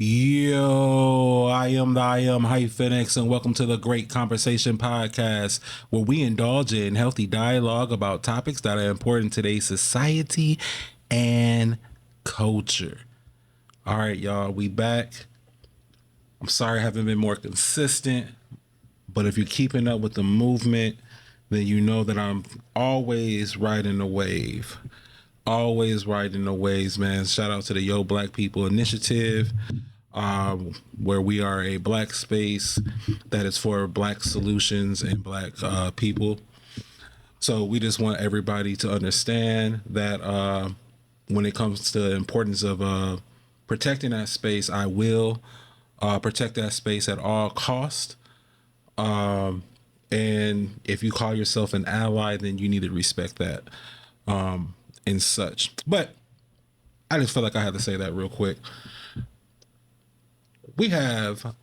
Yo, I am HyphenX, and welcome to the Great Conversation Podcast, where we indulge in healthy dialogue about topics that are important to today's society and culture. All right, y'all, we back. I'm sorry I haven't been more consistent, but if you're keeping up with the movement, then you know that I'm always riding the wave. Always riding the waves, man. Shout out to the Yo Black People Initiative, where we are a black space that is for black solutions and black people. So we just want everybody to understand that when it comes to the importance of protecting that space, I will protect that space at all cost. And if you call yourself an ally, then you need to respect that. And such. But I just feel like I had to say that real quick. We have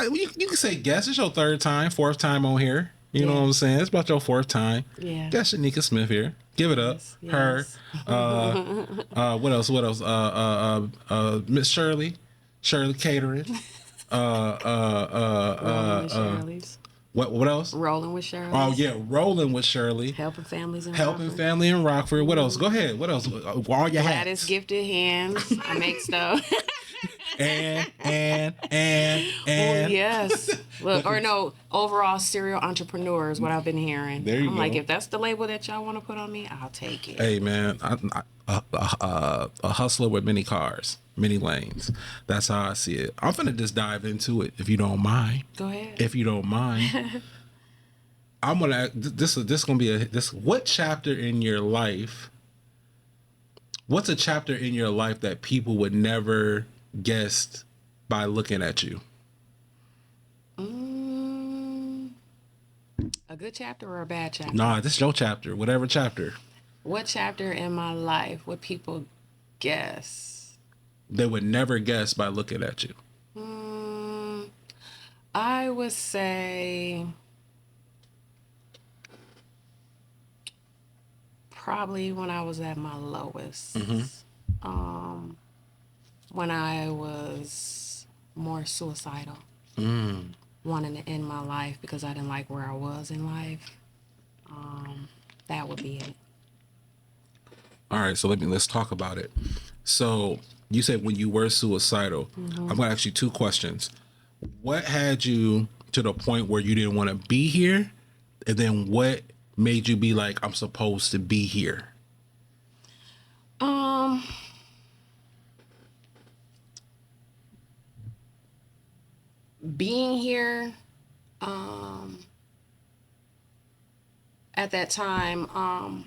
you can say guess. It's your third time, fourth time on here. You know what I'm saying? It's about your fourth time. Yeah. Got Shaneka Smith here. Give it up. Yes. Her. What else? Miss Shirley Catering. Shirley's. What else? Rolling with Shirley. Oh yeah, rolling with Shirley. Helping families in Helping Rockford. family in Rockford. What else? Go ahead. What else? All your hats. Gladys Gifted Hands. I make stuff. and Oh yes. Look, or no, overall serial entrepreneur is what I've been hearing. There you I'm go. like, if that's the label that y'all want to put on me, I'll take it. Hey man, a hustler with many cars, many lanes. That's how I see it. I'm finna just dive into it if you don't mind. Go ahead. If you don't mind. I'm gonna this gonna be what chapter in your life? What's a chapter in your life that people would never guess by looking at you? A good chapter or a bad chapter? Nah, this is your chapter. Whatever chapter. What chapter in my life would people guess? They would never guess by looking at you. I would say probably when I was at my lowest. When I was more suicidal. Wanting to end my life because I didn't like where I was in life. That would be it. All right, so let's talk about it. So you said when you were suicidal. I'm going to ask you two questions. What had you to the point where you didn't want to be here? And then what made you be like, I'm supposed to be here? Being here, at that time,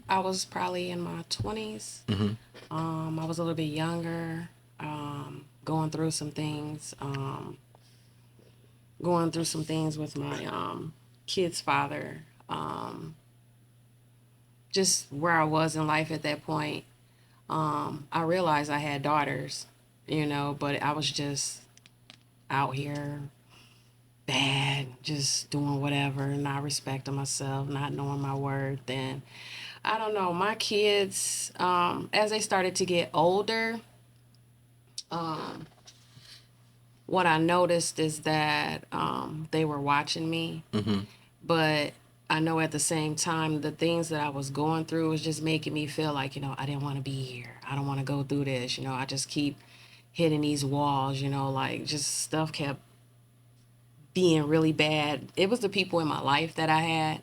I was probably in my 20s. I was a little bit younger, going through some things, with my kid's father, just where I was in life at that point. I realized I had daughters, but I was just out here bad, just doing whatever, not respecting myself, not knowing my worth. And I don't know, my kids, as they started to get older, what I noticed is that they were watching me, but I know at the same time the things that I was going through was just making me feel like, I didn't want to be here. I don't want to go through this. I just keep hitting these walls, like just stuff kept being really bad. It was the people in my life that I had.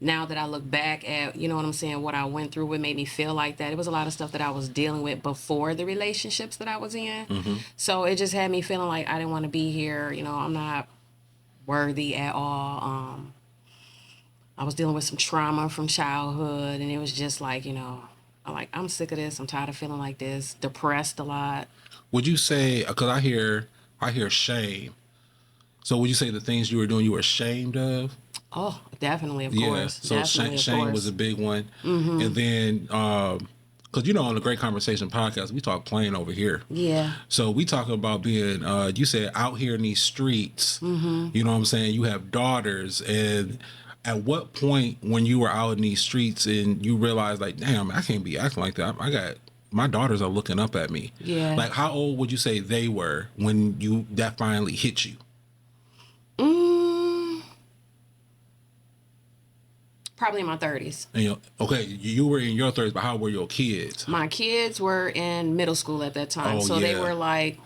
Now that I look back at, what I'm saying, what I went through, what made me feel like that. It was a lot of stuff that I was dealing with before the relationships that I was in. So it just had me feeling like I didn't want to be here. I'm not worthy at all. I was dealing with some trauma from childhood, and it was just like, I'm sick of this. I'm tired of feeling like this. Depressed a lot. Would you say, because I hear shame. So would you say the things you were doing you were ashamed of? Oh, definitely, of course. So shame was a big one. And then, because, on the Great Conversation podcast, we talk plain over here. Yeah. So we talk about being, you said, out here in these streets. You know what I'm saying? You have daughters. And at what point when you were out in these streets and you realized, like, damn, I can't be acting like that. I got my daughters are looking up at me. Yeah. Like, how old would you say they were when that finally hit you? Probably in my 30s. And okay, you were in your 30s, but how were your kids? My kids were in middle school at that time. So they were like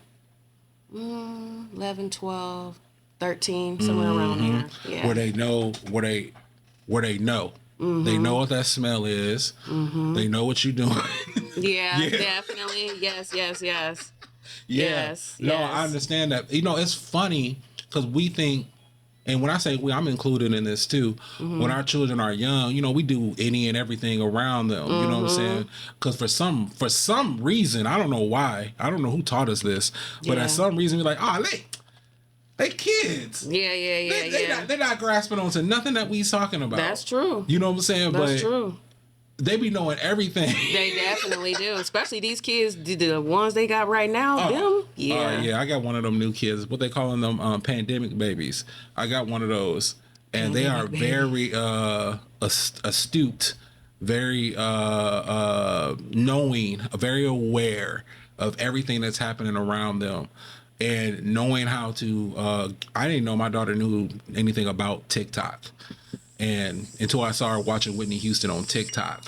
11, 12, 13, somewhere around there. Yeah. Where they know, they know. They know what that smell is. They know what you're doing. Yeah, definitely. Yes. Yeah. Yes. No, I understand that. It's funny because we think, and when I say we, I'm included in this too. When our children are young, we do any and everything around them. You know what I'm saying? Because for some reason, I don't know why. I don't know who taught us this, but at some reason, we're like, they kids. Yeah. They're not grasping onto nothing that we talking about. That's true. You know what I'm saying? That's true. They be knowing everything. They definitely do. Especially these kids, the ones they got right now. Them, yeah. I got one of them new kids. What they calling them? Pandemic babies. I got one of those, and they are very astute, very knowing, very aware of everything that's happening around them. And knowing how to, I didn't know my daughter knew anything about TikTok. And until I saw her watching Whitney Houston on TikTok.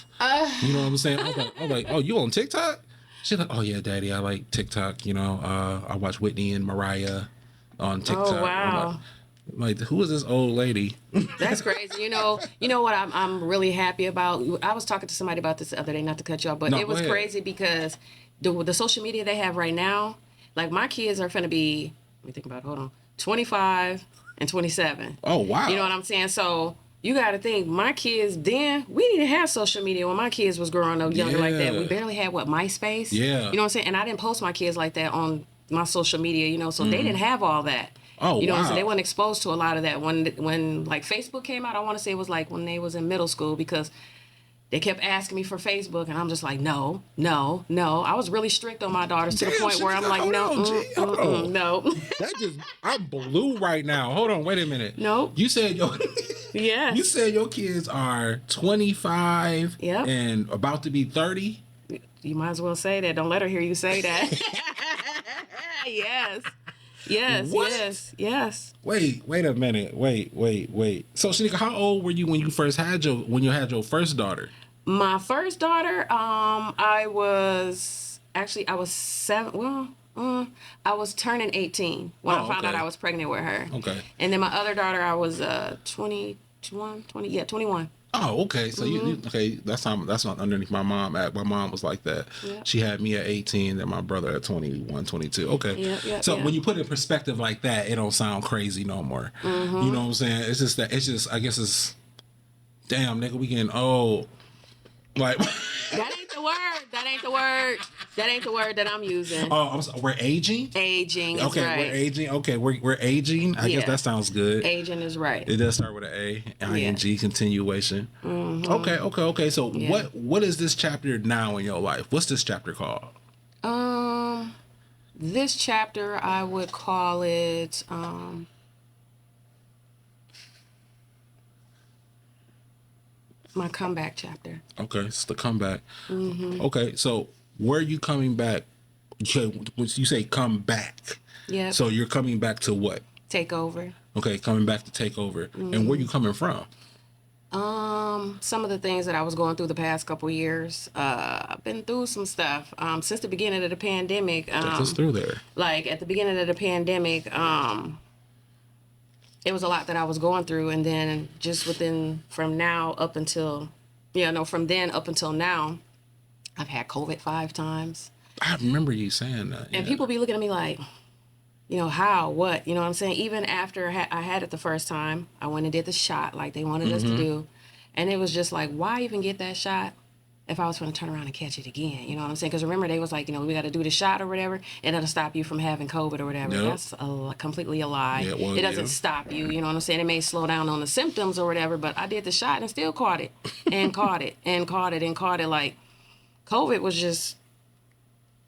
You know what I'm saying? I was like, oh, you on TikTok? She's like, oh, yeah, Daddy, I like TikTok. I watch Whitney and Mariah on TikTok. Oh, wow. I'm like, who is this old lady? That's crazy. You know what I'm really happy about? I was talking to somebody about this the other day, not to cut you off, but it was crazy because the social media they have right now, like my kids are finna be, let me think about it, hold on, 25 and 27. Oh, wow. You know what I'm saying? So you got to think, my kids then, we didn't have social media when my kids was growing up younger like that. We barely had, MySpace? Yeah. You know what I'm saying? And I didn't post my kids like that on my social media, so they didn't have all that. Oh, you know wow. what I'm saying? They weren't exposed to a lot of that. When like Facebook came out, I want to say it was like when they was in middle school because they kept asking me for Facebook, and I'm just like, no. I was really strict on my daughters to the point where I'm like, no. I'm blue right now. Hold on, wait a minute. Nope. You said Yes. You said your kids are 25 Yep. and about to be 30. You might as well say that. Don't let her hear you say that. Yes. What? Yes. Wait a minute. Wait. So, Shaneka, how old were you when you had your first daughter? My first daughter, I was 7. Well, I was turning 18 when I found out I was pregnant with her. Okay. And then my other daughter, I was 21. Oh, okay. So you okay? That's not underneath my mom. My mom was like that. Yep. She had me at 18, and my brother at 21, 22. Okay. Yep. When you put it in perspective like that, it don't sound crazy no more. You know what I'm saying? It's just I guess it's, damn, nigga, we getting old. Like That ain't the word. That ain't the word that I'm using. Oh, we're aging. Aging. Is Okay, right. we're aging. Okay, we're aging. I guess that sounds good. Aging is right. It does start with an A, ing, continuation. Okay. So what is this chapter now in your life? What's this chapter called? This chapter I would call it my comeback chapter. Okay, it's the comeback. Okay, so where are you coming back? When you say come back, Yeah. so you're coming back to what? Take over. Okay, coming back to take over. And where you coming from? Some of the things that I was going through the past couple years, I've been through some stuff since the beginning of the pandemic. Take us through there. Like at the beginning of the pandemic, it was a lot that I was going through, and then just from then up until now, I've had COVID 5 times. I remember you saying that. And people be looking at me like, how, what, you know what I'm saying? Even after I had it the first time, I went and did the shot like they wanted us to do. And it was just like, why even get that shot if I was going to turn around and catch it again? You know what I'm saying? Because remember, they was like, we got to do the shot or whatever, and it'll stop you from having COVID or whatever. Nope. That's completely a lie. Yeah, well, it doesn't stop you. You know what I'm saying? It may slow down on the symptoms or whatever, but I did the shot and still caught it and caught it and caught it and caught it. Like, COVID was just...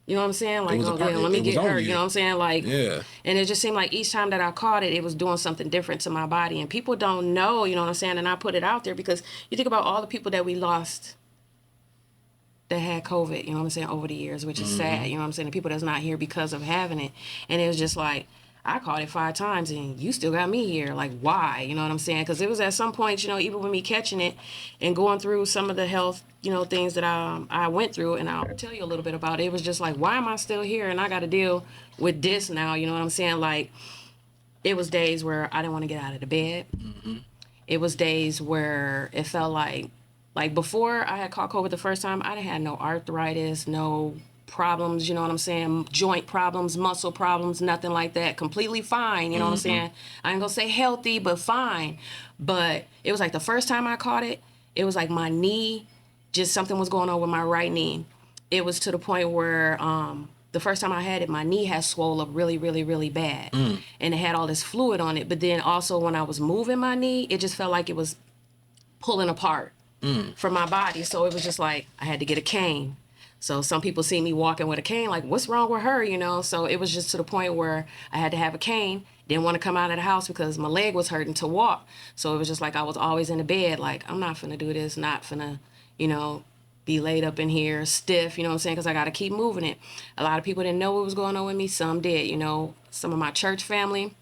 You know what I'm saying? Like, let me get hurt. You know what I'm saying? Like, yeah. And it just seemed like each time that I caught it, it was doing something different to my body. And people don't know, you know what I'm saying? And I put it out there because you think about all the people that we lost that had COVID, you know what I'm saying, over the years, which is sad, you know what I'm saying, the people that's not here because of having it. And it was just like, I caught it 5 times and you still got me here. Like, why? You know what I'm saying? Because it was at some point, you know, even with me catching it and going through some of the health, you know, things that I went through, and I'll tell you a little bit about it. It was just like, why am I still here? And I got to deal with this now. You know what I'm saying? Like, it was days where I didn't want to get out of the bed. It was days where it felt like before I had caught COVID the first time, I didn't have no arthritis, no problems, you know what I'm saying, joint problems, muscle problems, nothing like that. Completely fine, you know what I'm saying. I ain't gonna say healthy, but fine. But it was like the first time I caught it, it was like my knee, just something was going on with my right knee. It was to the point where the first time I had it, my knee had swole up really, really, really bad. And it had all this fluid on it. But then also when I was moving my knee, it just felt like it was pulling apart from my body. So it was just like I had to get a cane. So some people see me walking with a cane, like, what's wrong with her, you know? So it was just to the point where I had to have a cane. Didn't want to come out of the house because my leg was hurting to walk. So it was just like I was always in the bed, like, I'm not finna do this, not finna, you know, be laid up in here stiff, you know what I'm saying? Because I got to keep moving it. A lot of people didn't know what was going on with me. Some did, you know. Some of my church family,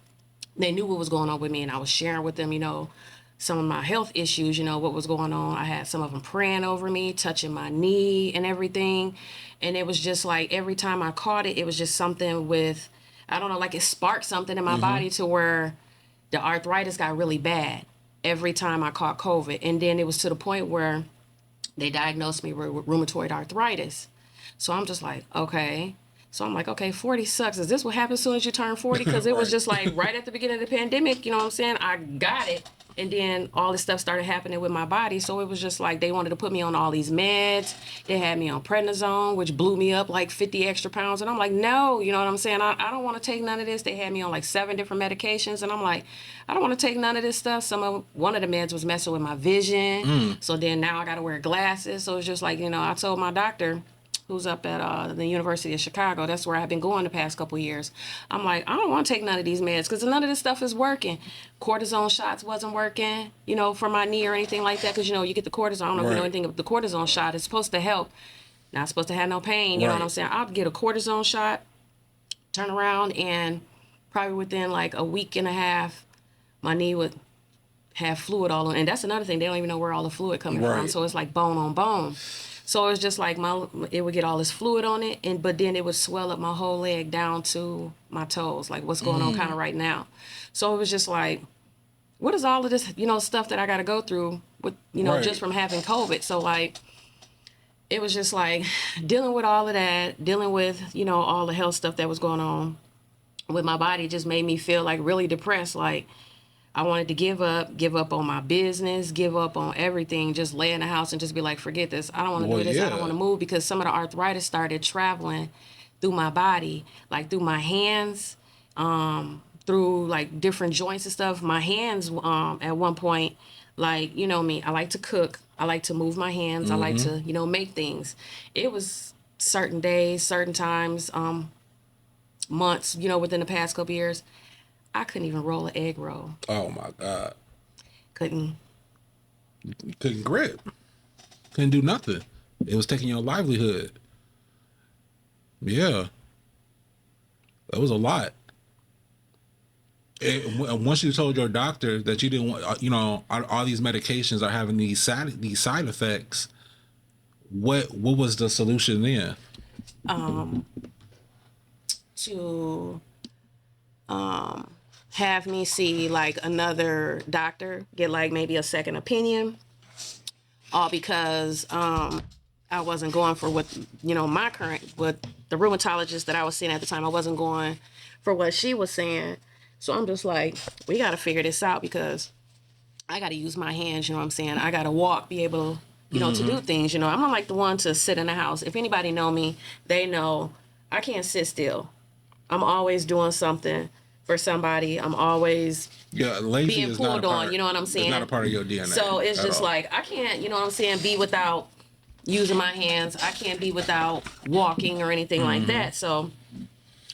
they knew what was going on with me, and I was sharing with them, you know, some of my health issues, you know, what was going on. I had some of them praying over me, touching my knee and everything. And it was just like every time I caught it, it was just something with, I don't know, like it sparked something in my body to where the arthritis got really bad every time I caught COVID. And then it was to the point where they diagnosed me with rheumatoid arthritis. So I'm just like, okay. So I'm like, okay, 40 sucks. Is this what happens as soon as you turn 40? Because it was just like right at the beginning of the pandemic, you know what I'm saying? I got it. And then all this stuff started happening with my body. So it was just like they wanted to put me on all these meds. They had me on prednisone, which blew me up like 50 extra pounds. And I'm like, no, you know what I'm saying? I don't want to take none of this. They had me on like 7 different medications. And I'm like, I don't want to take none of this stuff. One of the meds was messing with my vision. So then now I got to wear glasses. So it's just like, you know, I told my doctor, who's up at the University of Chicago. That's where I've been going the past couple years. I'm like, I don't want to take none of these meds because none of this stuff is working. Cortisone shots wasn't working, you know, for my knee or anything like that because, you know, you get the cortisone. I don't know if you know anything about the cortisone shot. It's supposed to help. Not supposed to have no pain, you know what I'm saying? I'll get a cortisone shot, turn around, and probably within like a week and a half, my knee would have fluid all on. And that's another thing. They don't even know where all the fluid coming from. So it's like bone on bone. So it's just like it would get all this fluid on it, but then it would swell up my whole leg down to my toes, like what's going on kind of right now. So it was just like, what is all of this, you know, stuff that I got to go through with, you know, just from having COVID. So like, it was just like dealing with all of that, dealing with, you know, all the health stuff that was going on with my body just made me feel like really depressed. Like, I wanted to give up on my business, give up on everything, just lay in the house and just be like, forget this. I don't want to do this. I don't want to move because some of the arthritis started traveling through my body, like through my hands, through like different joints and stuff. My hands at one point, like, you know me, I like to cook. I like to move my hands. I like to, you know, make things. It was certain days, certain times, months, you know, within the past couple years. I couldn't even roll an egg roll. Oh my God. Couldn't Grip. Couldn't do nothing. It was taking your livelihood. Yeah. That was a lot. Once you told your doctor that you didn't want, you know, all these medications are having these side effects, what was the solution then? To have me see like another doctor, get like maybe a second opinion, all because I wasn't going for what, you know, what the rheumatologist that I was seeing at the time, I wasn't going for what she was saying. So I'm just like, we got to figure this out because I got to use my hands, you know what I'm saying? I got to walk, be able, you know, to do things, you know. I'm not like the one to sit in the house. If anybody know me, they know I can't sit still. I'm always doing something for somebody. I'm always being pulled on, you know what I'm saying? It's not a part of your DNA. So it's just like, I can't, you know what I'm saying, be without using my hands. I can't be without walking or anything like that. So,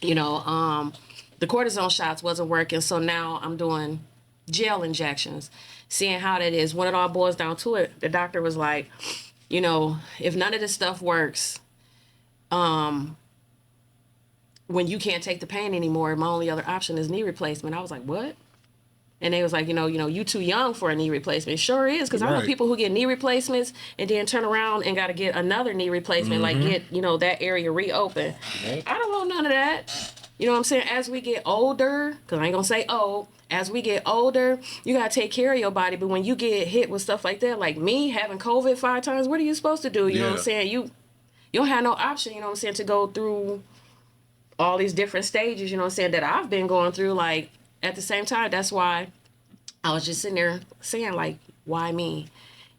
you know, the cortisone shots wasn't working. So now I'm doing gel injections, seeing how that is. When it all boils down to it, the doctor was like, you know, if none of this stuff works, when you can't take the pain anymore, my only other option is knee replacement. I was like, what? And they was like, you too young for a knee replacement. It sure is, because I know Right. people who get knee replacements and then turn around and got to get another knee replacement, like get, that area reopened. Right. I don't want none of that. You know what I'm saying? As we get older, because I ain't going to say old, as we get older, you got to take care of your body. But when you get hit with stuff like that, like me having COVID 5 times, what are you supposed to do? You know what I'm Yeah. saying? You don't have no option, you know what I'm saying, to go through all these different stages, you know what I'm saying, that I've been going through. Like, at the same time, that's why I was just sitting there saying, like, why me?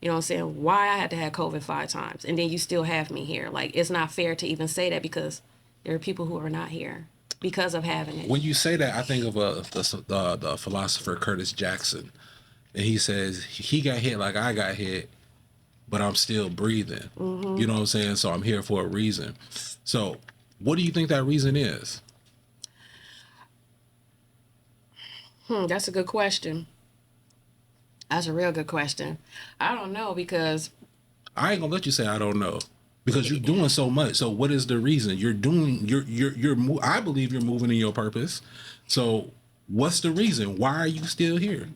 You know what I'm saying? Why I had to have COVID 5 times, and then you still have me here. Like, it's not fair to even say that, because there are people who are not here because of having it. When you say that, I think of the philosopher Curtis Jackson, and he says he got hit like I got hit, but I'm still breathing. You know what I'm saying? So I'm here for a reason. So what do you think that reason is? That's a good question. That's a real good question. I don't know, because I ain't gonna let you say I don't know, because you're doing so much. So what is the reason you're doing? I believe you're moving in your purpose. So what's the reason? Why are you still here?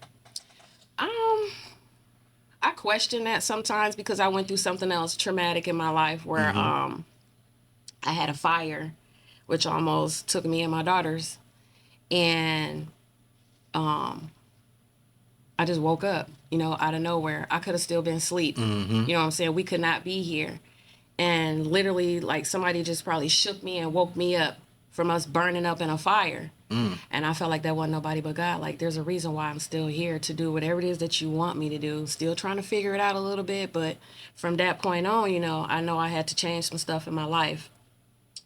I question that sometimes, because I went through something else traumatic in my life where I had a fire which almost took me and my daughters, and I just woke up, out of nowhere. I could have still been asleep. You know what I'm saying? We could not be here. And literally, like, somebody just probably shook me and woke me up from us burning up in a fire. And I felt like that wasn't nobody but God. Like, there's a reason why I'm still here, to do whatever it is that you want me to do. Still trying to figure it out a little bit. But from that point on, I know I had to change some stuff in my life.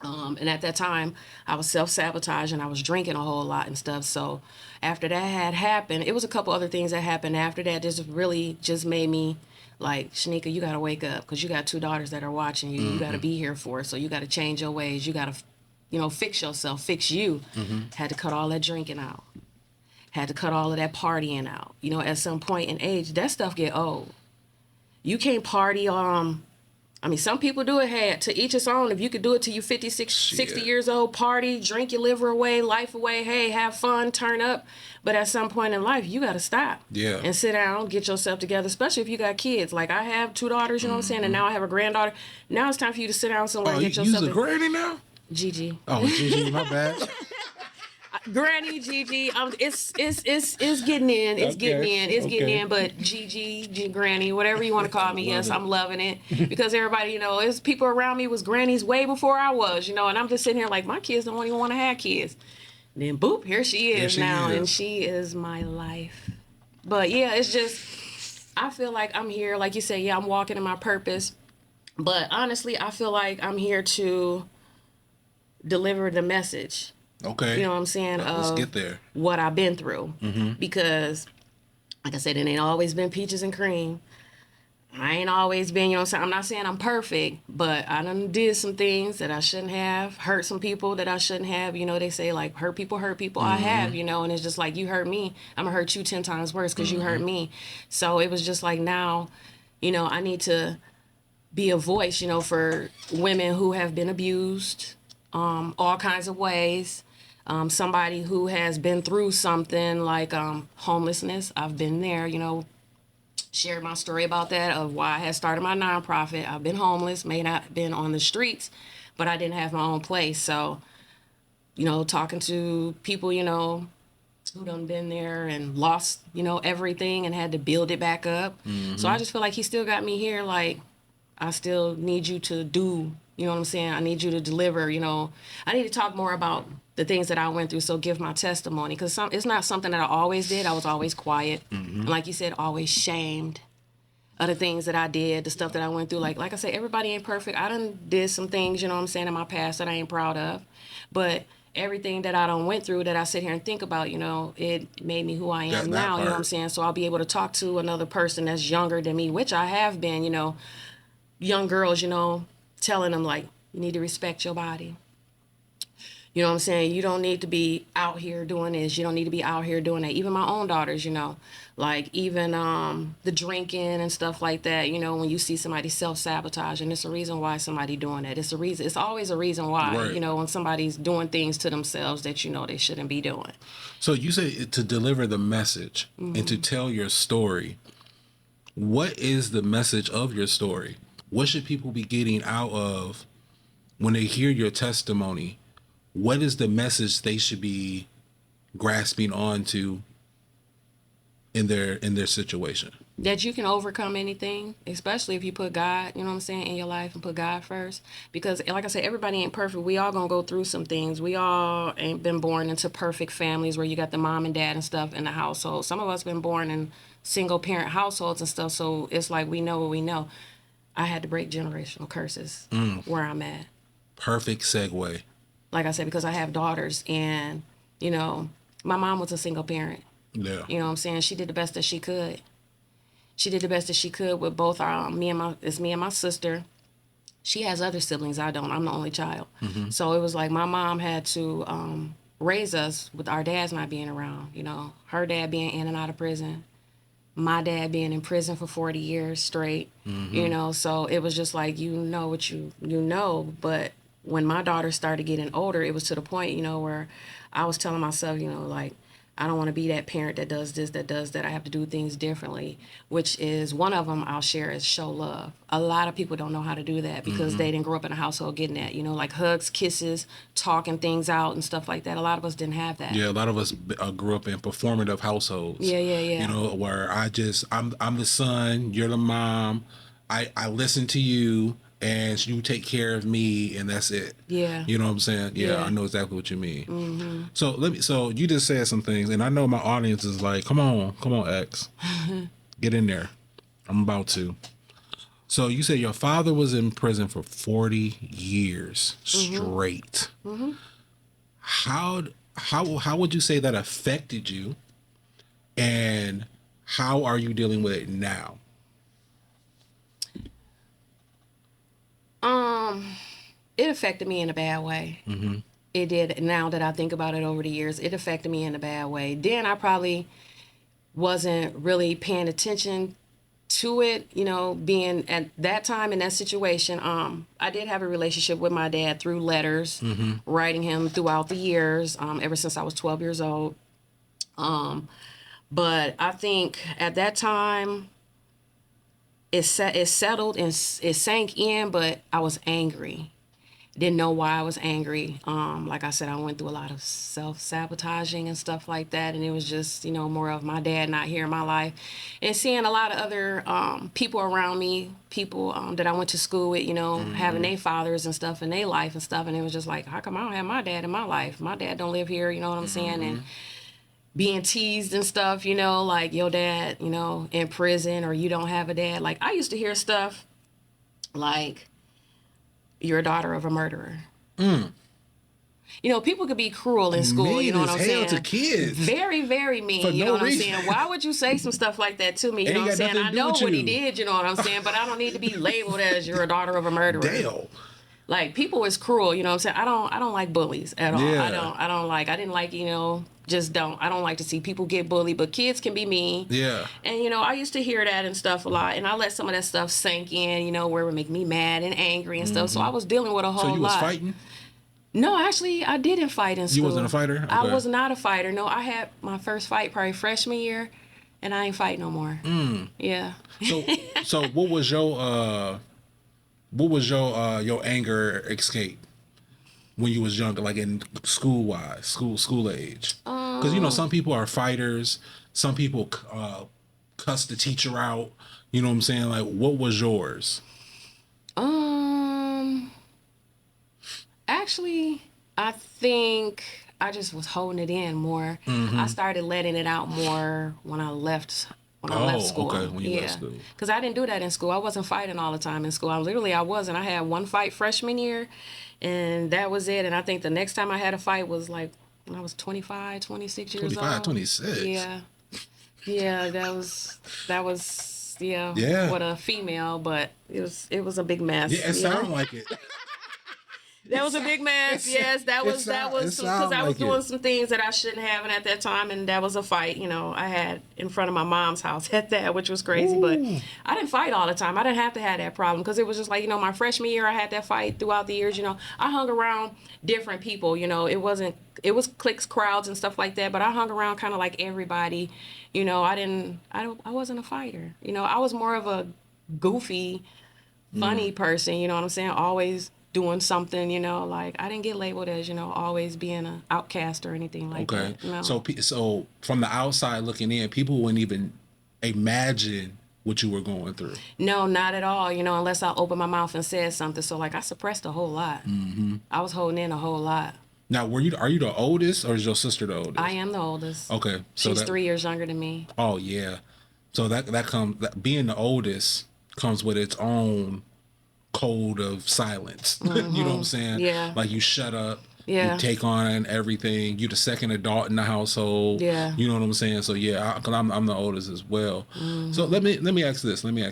And at that time, I was self-sabotaging. I was drinking a whole lot and stuff. So after that had happened, it was a couple other things that happened after that. Just really just made me like, Shaneka, you got to wake up, because you got 2 daughters that are watching you. You got to be here for it. So you got to change your ways. You got to, fix yourself, fix you. Had to cut all that drinking out. Had to cut all of that partying out. At some point in age, that stuff get old. You can't party some people do it. Hey, to each his own. If you could do it till you 56, 60 years old, party, drink your liver away, life away, hey, have fun, turn up. But at some point in life, you got to stop. Yeah. And sit down, get yourself together, especially if you got kids. Like, I have 2 daughters, you know what I'm saying? And now I have a granddaughter. Now it's time for you to sit down somewhere and get yourself together. You use a granny now? Gigi. Oh, Gigi, my bad. Granny, Gigi, it's getting in. It's getting in. But Gigi, Granny, whatever you want to call me, yes, I'm loving it. Because everybody, it's people around me was grannies way before I was, and I'm just sitting here like, my kids don't even want to have kids. And then boop, here she is now, and she is my life. But yeah, it's just, I feel like I'm here, like you say, I'm walking in my purpose. But honestly, I feel like I'm here to deliver the message. Okay. You know what I'm saying? Let's get there. What I've been through. Because, like I said, it ain't always been peaches and cream. I ain't always been, I'm not saying I'm perfect, but I done did some things that I shouldn't have, hurt some people that I shouldn't have. They say, like, hurt people. I have, and it's just like, you hurt me, I'm gonna hurt you 10 times worse because you hurt me. So it was just like, now, I need to be a voice, for women who have been abused, all kinds of ways. Somebody who has been through something like homelessness. I've been there, shared my story about that, of why I had started my nonprofit. I've been homeless, may not have been on the streets, but I didn't have my own place. So, talking to people, who done been there and lost, everything and had to build it back up. So I just feel like he still got me here. Like, I still need you to do, you know what I'm saying? I need you to deliver, I need to talk more about the things that I went through. So give my testimony, because it's not something that I always did. I was always quiet. And like you said, always shamed of the things that I did, the stuff that I went through. Like I said, everybody ain't perfect. I done did some things, you know what I'm saying, in my past that I ain't proud of. But everything that I done went through, that I sit here and think about, it made me who I am now, you know what I'm saying? So I'll be able to talk to another person that's younger than me, which I have been, young girls, telling them, like, you need to respect your body. You know what I'm saying? You don't need to be out here doing this. You don't need to be out here doing that. Even my own daughters, like even the drinking and stuff like that. When you see somebody self-sabotage, and it's a reason why somebody doing that. It's a reason. It's always a reason why. Right. When somebody's doing things to themselves that they shouldn't be doing. So you say to deliver the message and to tell your story. What is the message of your story? What should people be getting out of when they hear your testimony? What is the message they should be grasping onto in their situation? That you can overcome anything, especially if you put God, in your life, and put God first. Because like I said, everybody ain't perfect. We all gonna go through some things. We all ain't been born into perfect families where you got the mom and dad and stuff in the household. Some of us been born in single parent households and stuff. So it's like we know what we know. I had to break generational curses where I'm at. Perfect segue. Like I said, because I have daughters, and my mom was a single parent. Yeah. You know what I'm saying? She did the best that she could. She did the best that she could with both me and my sister. She has other siblings. I don't. I'm the only child. So it was like my mom had to raise us with our dads not being around. Her dad being in and out of prison, my dad being in prison for 40 years straight. So it was just like, what you know. But when my daughter started getting older, it was to the point, where I was telling myself, like, I don't want to be that parent that does this, that does that. I have to do things differently, which is one of them I'll share is show love. A lot of people don't know how to do that because they didn't grow up in a household getting that, like hugs, kisses, talking things out and stuff like that. A lot of us didn't have that. Yeah, a lot of us grew up in performative households. Yeah. Where I'm the son, you're the mom. I listen to you and you take care of me, and that's it. Yeah. You know what I'm saying? Yeah. I know exactly what you mean. So you just said some things, and I know my audience is like, come on, X. Get in there. I'm about to. So you said your father was in prison for 40 years straight. How would you say that affected you, and how are you dealing with it now? It affected me in a bad way. It did. Now that I think about it over the years, it affected me in a bad way. Then I probably wasn't really paying attention to it, being at that time in that situation. I did have a relationship with my dad through letters, writing him throughout the years, ever since I was 12 years old. But I think at that time, it settled and it sank in, but I was angry. Didn't know why I was angry. Like I said, I went through a lot of self-sabotaging and stuff like that, and it was just, more of my dad not here in my life, and seeing a lot of other people around me, people that I went to school with, having their fathers and stuff in their life and stuff, and it was just like, how come I don't have my dad in my life? My dad don't live here, you know what I'm saying? And being teased and stuff, like your dad, in prison, or you don't have a dad. Like I used to hear stuff like, you're a daughter of a murderer. People could be cruel in school. Mean you know what I'm saying? To kids. Very, very mean. For you know no what reason. I'm saying? Why would you say some stuff like that to me? You know what I'm saying? I know what he did. You know what I'm saying? But I don't need to be labeled as you're a daughter of a murderer. Damn. Like people is cruel. You know what I'm saying? I don't like bullies at all. Yeah. I didn't like I don't like to see people get bullied, but kids can be mean. Yeah. And, I used to hear that and stuff a lot, and I let some of that stuff sink in, where it would make me mad and angry and stuff. So I was dealing with a whole lot. So you was fighting? No, actually, I didn't fight in school. You wasn't a fighter? Okay. I was not a fighter. No, I had my first fight probably freshman year, and I ain't fight no more. Yeah. So what was your anger escape when you was younger, like in school age? Because some people are fighters, some people cuss the teacher out. You know what I'm saying? Like, what was yours? Actually, I think I just was holding it in more. I started letting it out more when I left school. Okay, when you left school. Because I didn't do that in school. I wasn't fighting all the time in school. I wasn't. I had one fight freshman year, and that was it. And I think the next time I had a fight was like when I was 25, 26 years old. 25, 26? Yeah. Yeah, that was Yeah. With a female, but it was a big mess. Yeah, it sounded like it. That was a big mess. Yes, that was because I was doing some things that I shouldn't have, and at that time, and that was a fight. I had in front of my mom's house at that, which was crazy. Ooh. But I didn't fight all the time. I didn't have to have that problem because it was just like my freshman year, I had that fight throughout the years. I hung around different people. It was cliques, crowds, and stuff like that. But I hung around kind of like everybody. I wasn't a fighter. I was more of a goofy, funny person. You know what I'm saying? Always doing something, like I didn't get labeled as, always being an outcast or anything like that. Okay. So from the outside looking in, people wouldn't even imagine what you were going through. No, not at all, unless I opened my mouth and said something. So like I suppressed a whole lot. Mm-hmm. I was holding in a whole lot. Now, are you the oldest or is your sister the oldest? I am the oldest. Okay. So she's 3 years younger than me. Oh, yeah. So being the oldest comes with its own code of silence. Mm-hmm. You know what I'm saying? Yeah. Like you shut up. Yeah. You take on everything. You're the second adult in the household. Yeah. You know what I'm saying? So yeah, because I'm the oldest as well. Mm-hmm. So let me ask this. Let's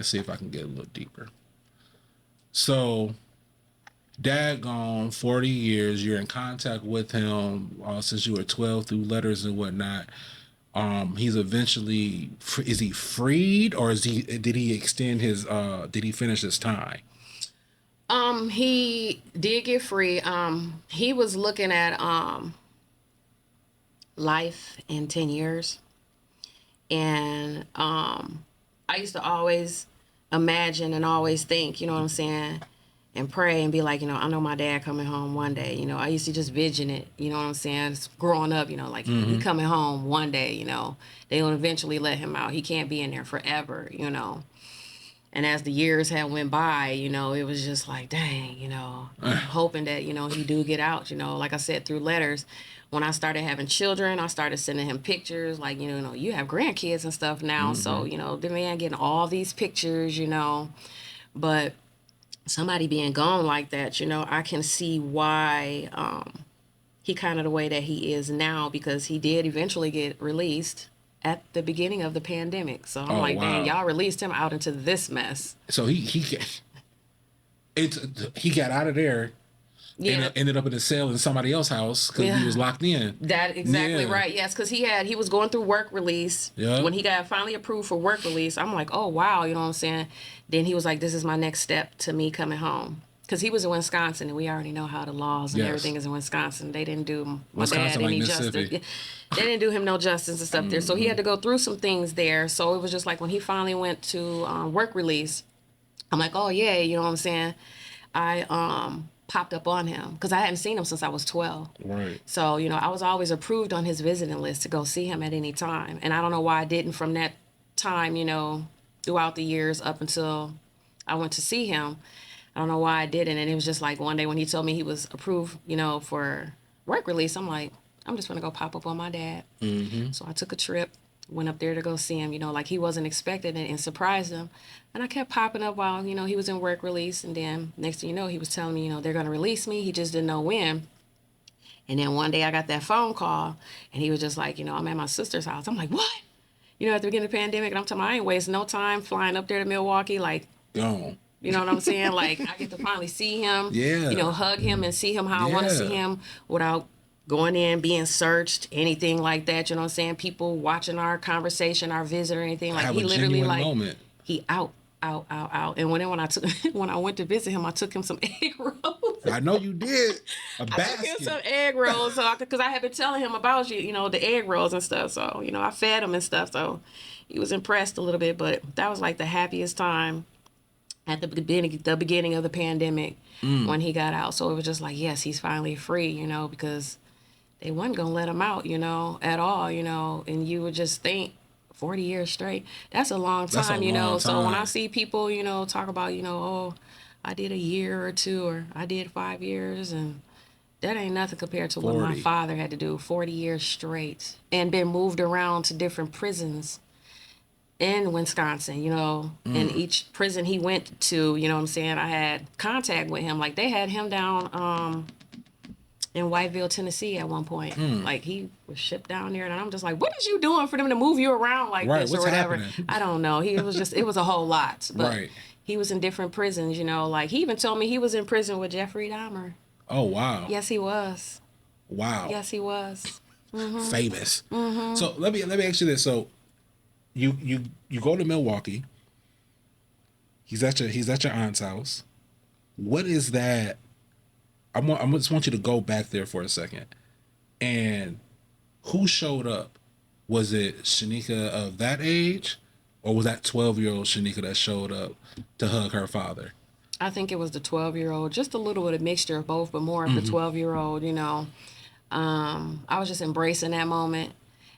see if I can get a little deeper. So, Dad gone 40 years. You're in contact with him since you were 12 through letters and whatnot. He's eventually, is he freed or did he extend did he finish his time? He did get free. He was looking at, life in 10 years. And, I used to always imagine and always think, you know what I'm saying? And pray and be like, I know my dad coming home one day. I used to just vision it, you know what I'm saying? Just growing up, like mm-hmm. he coming home one day, they will eventually let him out. He can't be in there forever, And as the years had went by, it was just like, dang, hoping that, he do get out, like I said, through letters. When I started having children, I started sending him pictures like, you have grandkids and stuff now. Mm-hmm. So, the man getting all these pictures, but somebody being gone like that, I can see why he kind of the way that he is now, because he did eventually get released at the beginning of the pandemic. So I'm like, wow. Dang, y'all released him out into this mess. So he got out of there. Yeah. And ended up in a cell in somebody else's house because he was locked in. That exactly right. Yes, because he was going through work release. Yeah. When he got finally approved for work release, I'm like, oh wow, you know what I'm saying? Then he was like, this is my next step to me coming home. Because he was in Wisconsin, and we already know how the laws and everything is in Wisconsin. They didn't do my dad any justice. They didn't do him no justice and stuff there. So he had to go through some things there. So it was just like when he finally went to work release, I'm like, oh yeah, you know what I'm saying? I popped up on him because I hadn't seen him since I was 12. Right. So, I was always approved on his visiting list to go see him at any time. And I don't know why I didn't from that time, throughout the years up until I went to see him. I don't know why I didn't. And it was just like one day when he told me he was approved, for work release, I'm like, I'm just going to go pop up on my dad. Mm-hmm. So I took a trip, went up there to go see him, like he wasn't expected, and surprised him. And I kept popping up while, he was in work release. And then next thing you know, he was telling me, they're going to release me. He just didn't know when. And then one day I got that phone call and he was just like, I'm at my sister's house. I'm like, what? At the beginning of the pandemic, and I'm telling him I ain't wasting no time flying up there to Milwaukee. Like, gone. You know what I'm saying? Like, I get to finally see him, hug him and see him how I want to see him without going in, being searched, anything like that. You know what I'm saying? People watching our conversation, our visit or anything. Like, he literally like, moment. He out. And when I went to visit him, I took him some egg rolls. I know you did. A basket. I took him some egg rolls because I had been telling him about the egg rolls and stuff. So, I fed him and stuff. So he was impressed a little bit, but that was like the happiest time at the beginning of the pandemic when he got out. So it was just like, yes, he's finally free, because they wasn't going to let him out, at all, and you would just think 40 years straight, that's a long time, So when I see people, talk about, oh, I did a year or two, or I did 5 years, and that ain't nothing compared to 40. What my father had to do 40 years straight and been moved around to different prisons in Wisconsin, and each prison he went to, you know what I'm saying, I had contact with him. Like, they had him down in Whiteville, Tennessee at one point. Like, he was shipped down there, and I'm just like, what is you doing for them to move you around like this or whatever? Happening? I don't know. It was a whole lot. But he was in different prisons, you know, like he even told me he was in prison with Jeffrey Dahmer. Oh wow. Yes, he was. Wow. Yes, he was. Famous. So let me ask you this. So you go to Milwaukee. He's at your aunt's house. What is that? I just want you to go back there for a second. And who showed up? Was it Shaneka of that age, or was that 12-year-old Shaneka that showed up to hug her father? I think it was the 12-year-old, just a little bit of mixture of both, but more of the 12-year-old, you know. I was just embracing that moment.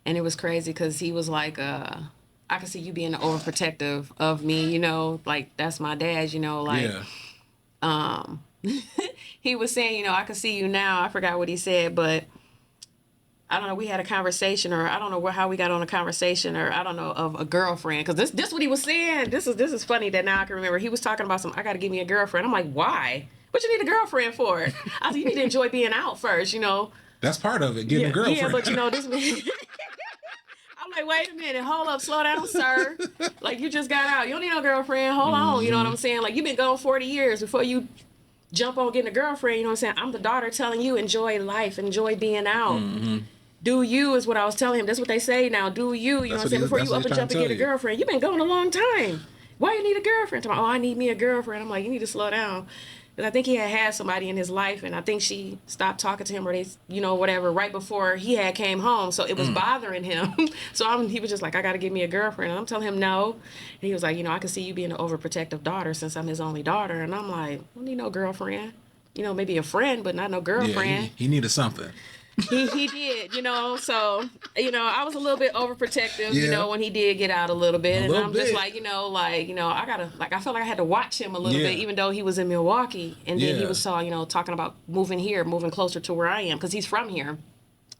And it was crazy because he was like, I could see you being overprotective of me, you know, like that's my dad, you know, like, he was saying, you know, I can see you now. I forgot what he said, but I don't know. We had a conversation, or I don't know how we got on a conversation, or I don't know, of a girlfriend. Because this what he was saying. This is funny that now I can remember. He was talking about I got to give me a girlfriend. I'm like, why? What you need a girlfriend for? I said, you need to enjoy being out first, you know. That's part of it, getting a girlfriend. Yeah, but you know, this I'm like, wait a minute, hold up, slow down, sir. Like, you just got out. You don't need no girlfriend. Hold on, you know what I'm saying? Like, you've been gone 40 years before you jump on getting a girlfriend, you know what I'm saying? I'm the daughter telling you, enjoy life, enjoy being out. Do you is what I was telling him. That's what they say now. Do you know what I'm saying? Before you up and jump and get a girlfriend. You've been going a long time. Why you need a girlfriend? Oh, I need me a girlfriend. I'm like, you need to slow down. Because I think he had somebody in his life, and I think she stopped talking to him, or they, you know, whatever, right before he had came home. So it was bothering him. So he was just like, I got to give me a girlfriend. And I'm telling him no. And he was like, you know, I can see you being an overprotective daughter since I'm his only daughter. And I'm like, I don't need no girlfriend. You know, maybe a friend, but not no girlfriend. Yeah, he needed something. He did, you know, so, you know, I was a little bit overprotective, you know, when he did get out a little bit. And I'm just like, I gotta, like, I felt like I had to watch him a little bit, even though he was in Milwaukee. And then he was talking about moving here, moving closer to where I am, because he's from here.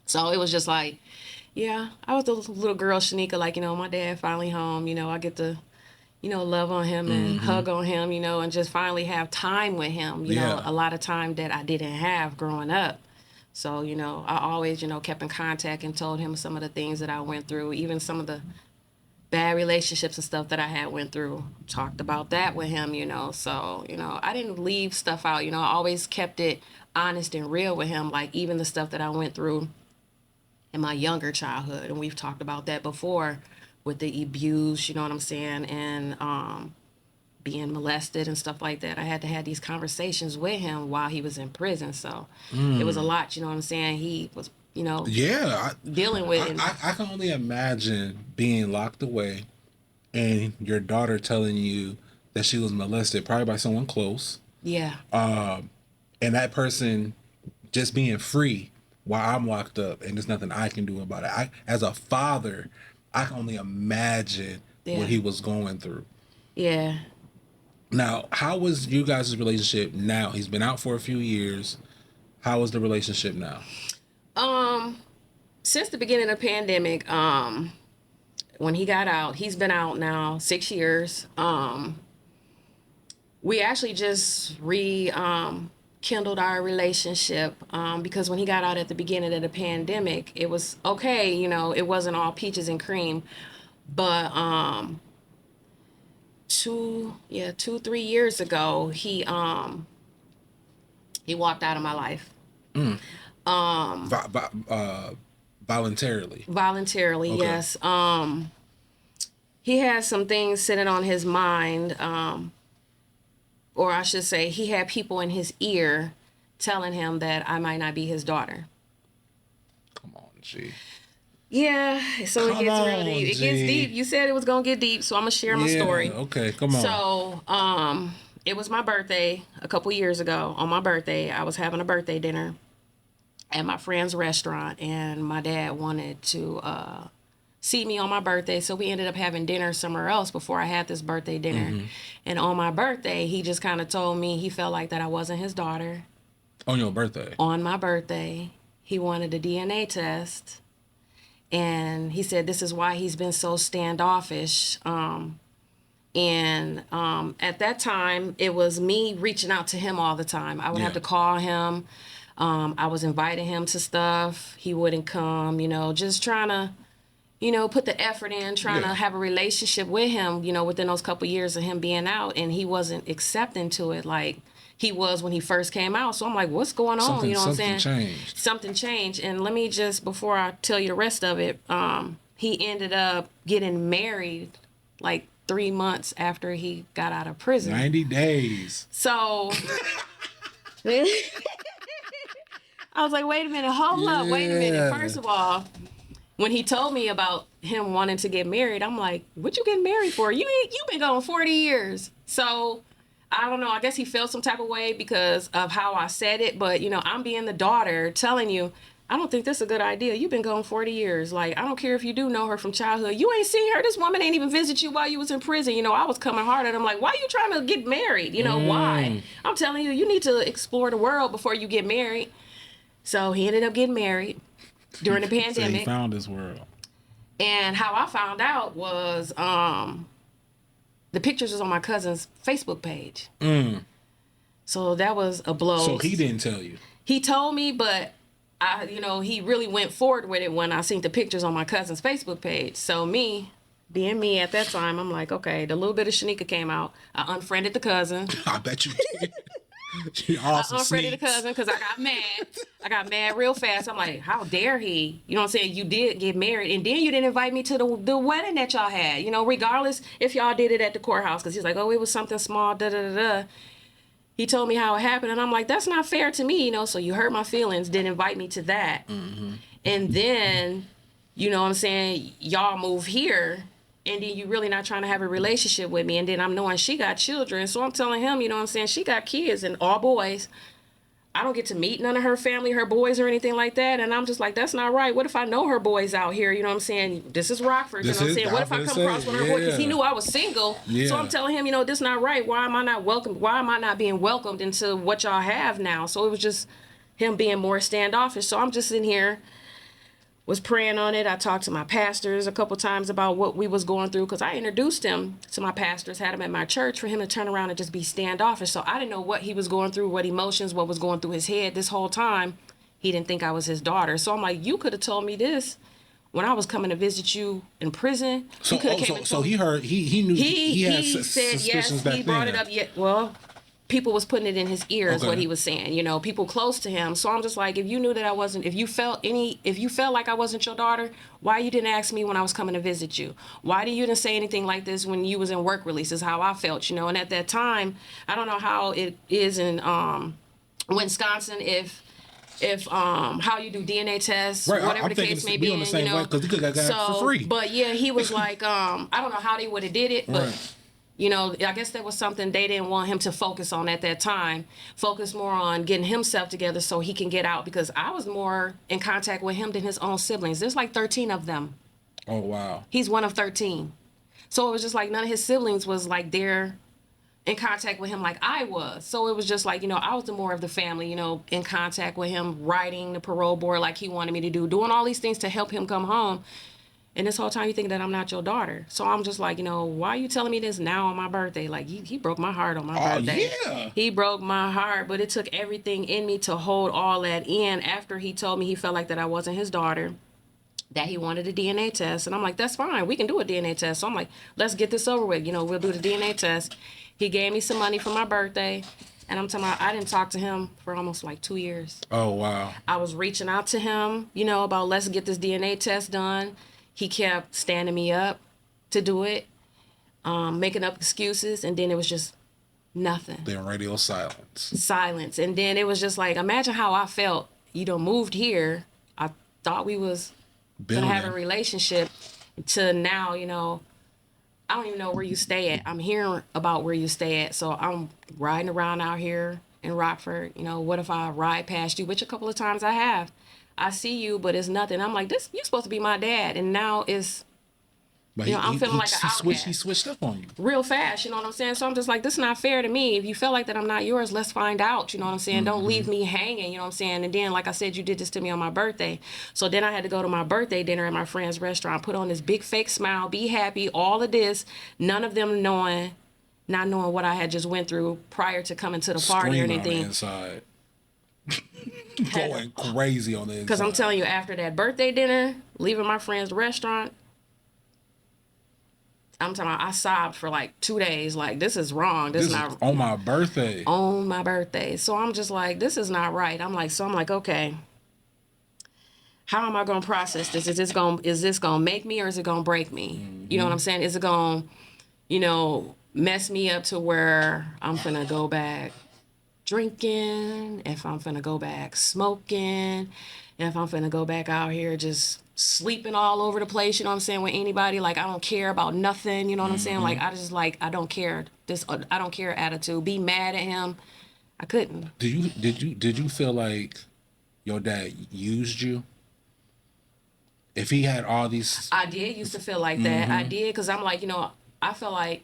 So it was just like, yeah, I was the little girl Shaneka, like, you know, my dad finally home, you know, I get to, you know, love on him and hug on him, you know, and just finally have time with him, you know, a lot of time that I didn't have growing up. So, you know, I always, you know, kept in contact and told him some of the things that I went through, even some of the bad relationships and stuff that I had went through. Talked about that with him, you know. So, you know, I didn't leave stuff out. You know, I always kept it honest and real with him, like even the stuff that I went through in my younger childhood. And we've talked about that before with the abuse, you know what I'm saying, and being molested and stuff like that. I had to have these conversations with him while he was in prison. So it was a lot, you know what I'm saying? He was, you know, dealing with it. I can only imagine being locked away and your daughter telling you that she was molested, probably by someone close. Yeah. And that person just being free while I'm locked up and there's nothing I can do about it. As a father, I can only imagine what he was going through. Yeah. Now, how was you guys' relationship now? He's been out for a few years. How is the relationship now? Since the beginning of the pandemic, when he got out, he's been out now 6 years. We actually just rekindled our relationship because when he got out at the beginning of the pandemic, it was okay, you know, it wasn't all peaches and cream, but 3 years ago, he walked out of my life. Voluntarily. Voluntarily, okay. Yes. He had some things sitting on his mind, or I should say, he had people in his ear telling him that I might not be his daughter. Come on, G. Yeah, so it gets real deep. It gets deep. You said it was gonna get deep, so I'm gonna share my story. Okay, come on. So, it was my birthday a couple years ago. On my birthday, I was having a birthday dinner at my friend's restaurant, and my dad wanted to see me on my birthday, so we ended up having dinner somewhere else before I had this birthday dinner. And on my birthday, he just kind of told me he felt like that I wasn't his daughter. On your birthday? On my birthday. He wanted a DNA test. And he said this is why he's been so standoffish. And at that time, it was me reaching out to him all the time. I would have to call him. I was inviting him to stuff. He wouldn't come, you know, just trying to, put the effort in trying to have a relationship with him, within those couple years of him being out, and he wasn't accepting to it like he was when he first came out. So I'm like, what's going on? You know what I'm saying? Something changed. And let me just, before I tell you the rest of it, he ended up getting married like 3 months after he got out of prison. 90 days. So I was like, wait a minute, hold up, wait a minute. First of all, when he told me about him wanting to get married, I'm like, what you getting married for? You've been going 40 years. So I don't know. I guess he felt some type of way because of how I said it. But, I'm being the daughter telling you, I don't think this is a good idea. You've been going 40 years. Like, I don't care if you do know her from childhood. You ain't seen her. This woman ain't even visit you while you was in prison. I was coming hard at him like, why are you trying to get married? Why? I'm telling you, you need to explore the world before you get married. So he ended up getting married during the pandemic. So he found his world. And how I found out was the pictures was on my cousin's Facebook page. So that was a blow. So he didn't tell you? He told me, but he really went forward with it when I seen the pictures on my cousin's Facebook page. So me, being me at that time, I'm like, okay, the little bit of Shaneka came out. I unfriended the cousin. I bet you did. I unfriended the cousin because I got mad. I got mad real fast. I'm like, how dare he? You know what I'm saying? You did get married, and then you didn't invite me to the wedding that y'all had. Regardless if y'all did it at the courthouse, because he's like, oh, it was something small, da-da-da-da. He told me how it happened, and I'm like, that's not fair to me, so you hurt my feelings, didn't invite me to that. And then, what I'm saying, y'all move here, and then you really not trying to have a relationship with me, and then I'm knowing she got children, so I'm telling him, what I'm saying, she got kids, and all boys. I don't get to meet none of her family, her boys or anything like that, and I'm just like, that's not right. What if I know her boys out here, you know what I'm saying? This is Rockford, you know what I'm saying? What if I come across one of her boys, because he knew I was single, so I'm telling him, this not right. Why am I not welcomed? Why am I not being welcomed into what y'all have now? So it was just him being more standoffish. So I'm just in here, was praying on it. I talked to my pastors a couple times about what we was going through, because I introduced him to my pastors, had him at my church, for him to turn around and just be standoffish. So I didn't know what he was going through, what emotions, what was going through his head this whole time. He didn't think I was his daughter. So I'm like, you could have told me this when I was coming to visit you in prison. So he heard, he knew, he had said suspicions yes, he brought it up. Well, people was putting it in his ears, what he was saying, people close to him. So I'm just like, if you knew that I wasn't, if you felt like I wasn't your daughter, why you didn't ask me when I was coming to visit you? Why you didn't say anything like this when you was in work releases, how I felt, and at that time, I don't know how it is in Wisconsin, if how you do DNA tests, right, whatever the case may be, because you could have got it for free. But yeah, he was like, I don't know how they would have did it, but right. I guess that was something they didn't want him to focus on at that time. Focus more on getting himself together so he can get out, because I was more in contact with him than his own siblings. There's like 13 of them. Oh, wow. He's one of 13. So it was just like none of his siblings was like there in contact with him like I was. So it was just like, I was the more of the family, in contact with him, writing the parole board like he wanted me to do, doing all these things to help him come home. And this whole time you think that I'm not your daughter. So I'm just like, why are you telling me this now on my birthday? Like, he broke my heart on my birthday. Yeah. He broke my heart, but it took everything in me to hold all that in after he told me he felt like that I wasn't his daughter, that he wanted a DNA test. And I'm like, that's fine. We can do a DNA test. So I'm like, let's get this over with. We'll do the DNA test. He gave me some money for my birthday. And I'm talking about, I didn't talk to him for almost like 2 years. Oh, wow. I was reaching out to him, about let's get this DNA test done. He kept standing me up to do it, making up excuses, and then it was just nothing. Then radio silence. Silence. And then it was just like, imagine how I felt. Moved here. I thought we was going to have a relationship, to now, I don't even know where you stay at. I'm hearing about where you stay at, so I'm riding around out here in Rockford. What if I ride past you, which a couple of times I have. I see you, but it's nothing. I'm like, you're supposed to be my dad. And now it's, I'm feeling like an outcast. He switched up on you. Real fast, you know what I'm saying? So I'm just like, this is not fair to me. If you feel like that I'm not yours, let's find out, you know what I'm saying? Mm-hmm. Don't leave me hanging, you know what I'm saying? And then, like I said, you did this to me on my birthday. So then I had to go to my birthday dinner at my friend's restaurant, put on this big fake smile, be happy, all of this, none of them not knowing what I had just went through prior to coming to the party or anything. Inside. Going crazy on the inside. Because I'm telling you, after that birthday dinner, leaving my friend's restaurant, I'm talking about, I sobbed for like 2 days. Like, this is wrong. This This is not on my birthday. on my birthday. So I'm just like, this is not right. I'm like, okay, how am I gonna process this? Is this gonna make me, or is it gonna break me? You know what I'm saying? Is it gonna, mess me up to where I'm gonna go back drinking, if I'm finna go back smoking, if I'm finna go back out here just sleeping all over the place, you know what I'm saying, with anybody, like I don't care about nothing, you know what I'm saying? Like, I just, like, I don't care. This I don't care attitude. Be mad at him. I couldn't. Did you feel like your dad used you? If he had all these, I did used to feel like that. I did, because I'm like, I felt like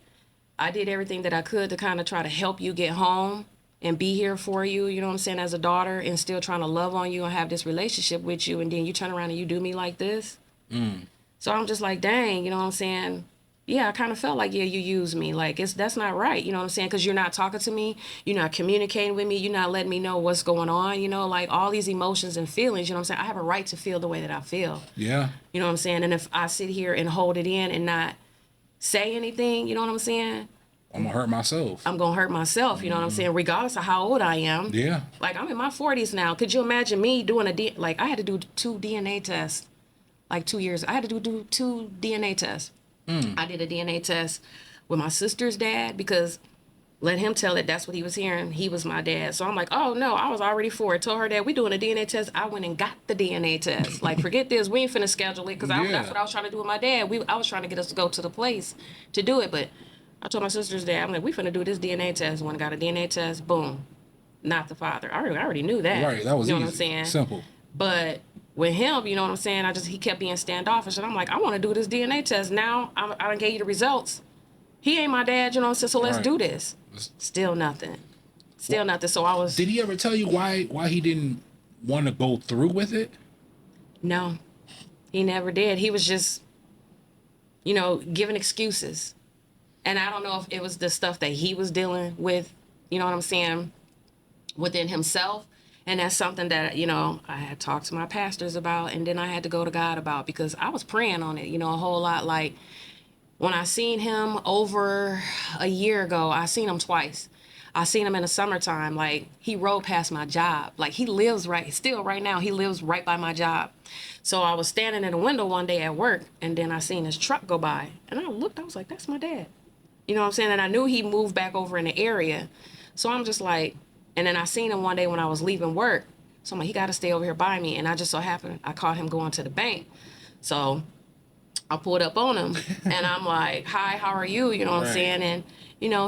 I did everything that I could to kind of try to help you get home and be here for you, you know what I'm saying, as a daughter, and still trying to love on you and have this relationship with you, and then you turn around and you do me like this. So I'm just like, dang, you know what I'm saying? Yeah, I kind of felt like, yeah, you used me. Like, that's not right, you know what I'm saying? Because you're not talking to me, you're not communicating with me, you're not letting me know what's going on, like all these emotions and feelings, you know what I'm saying? I have a right to feel the way that I feel. yeah, You know what I'm saying? And if I sit here and hold it in and not say anything, you know what I'm saying? I'm gonna hurt myself. I'm gonna hurt myself, you know what I'm saying, regardless of how old I am. Yeah. Like, I'm in my 40s now. Could you imagine me doing like, I had to do 2 DNA tests, like 2 years. I had to do 2 DNA tests. I did a DNA test with my sister's dad, because let him tell it, that's what he was hearing. He was my dad. So I'm like, oh no, I was already for it. Told her dad, we doing a DNA test. I went and got the DNA test. Like, forget this. We ain't finna schedule it, because that's what I was trying to do with my dad. I was trying to get us to go to the place to do it, but I told my sister's dad, I'm like, we finna do this DNA test. When I got a DNA test, boom, not the father. I already knew that. Right, that was you know easy. What I'm saying? Simple. But with him, you know what I'm saying, he kept being standoffish, and I'm like, I want to do this DNA test. Now I done gave you the results. He ain't my dad, you know what I'm saying, so let's do this. Still nothing. Still nothing. So I was... Did he ever tell you why he didn't want to go through with it? No, he never did. He was just, giving excuses. And I don't know if it was the stuff that he was dealing with, you know what I'm saying, within himself. And that's something that, I had talked to my pastors about, and then I had to go to God about, because I was praying on it, a whole lot. Like, when I seen him over a year ago, I seen him twice. I seen him in the summertime. Like, he rode past my job. Like, he lives right now, he lives right by my job. So I was standing in the window one day at work, and then I seen his truck go by. And I looked, I was like, that's my dad. You know what I'm saying? And I knew he moved back over in the area. So I'm just like, and then I seen him one day when I was leaving work. So I'm like, he got to stay over here by me. And I just so happened, I caught him going to the bank. So I pulled up on him and I'm like, hi, how are you? You know what I'm saying? And,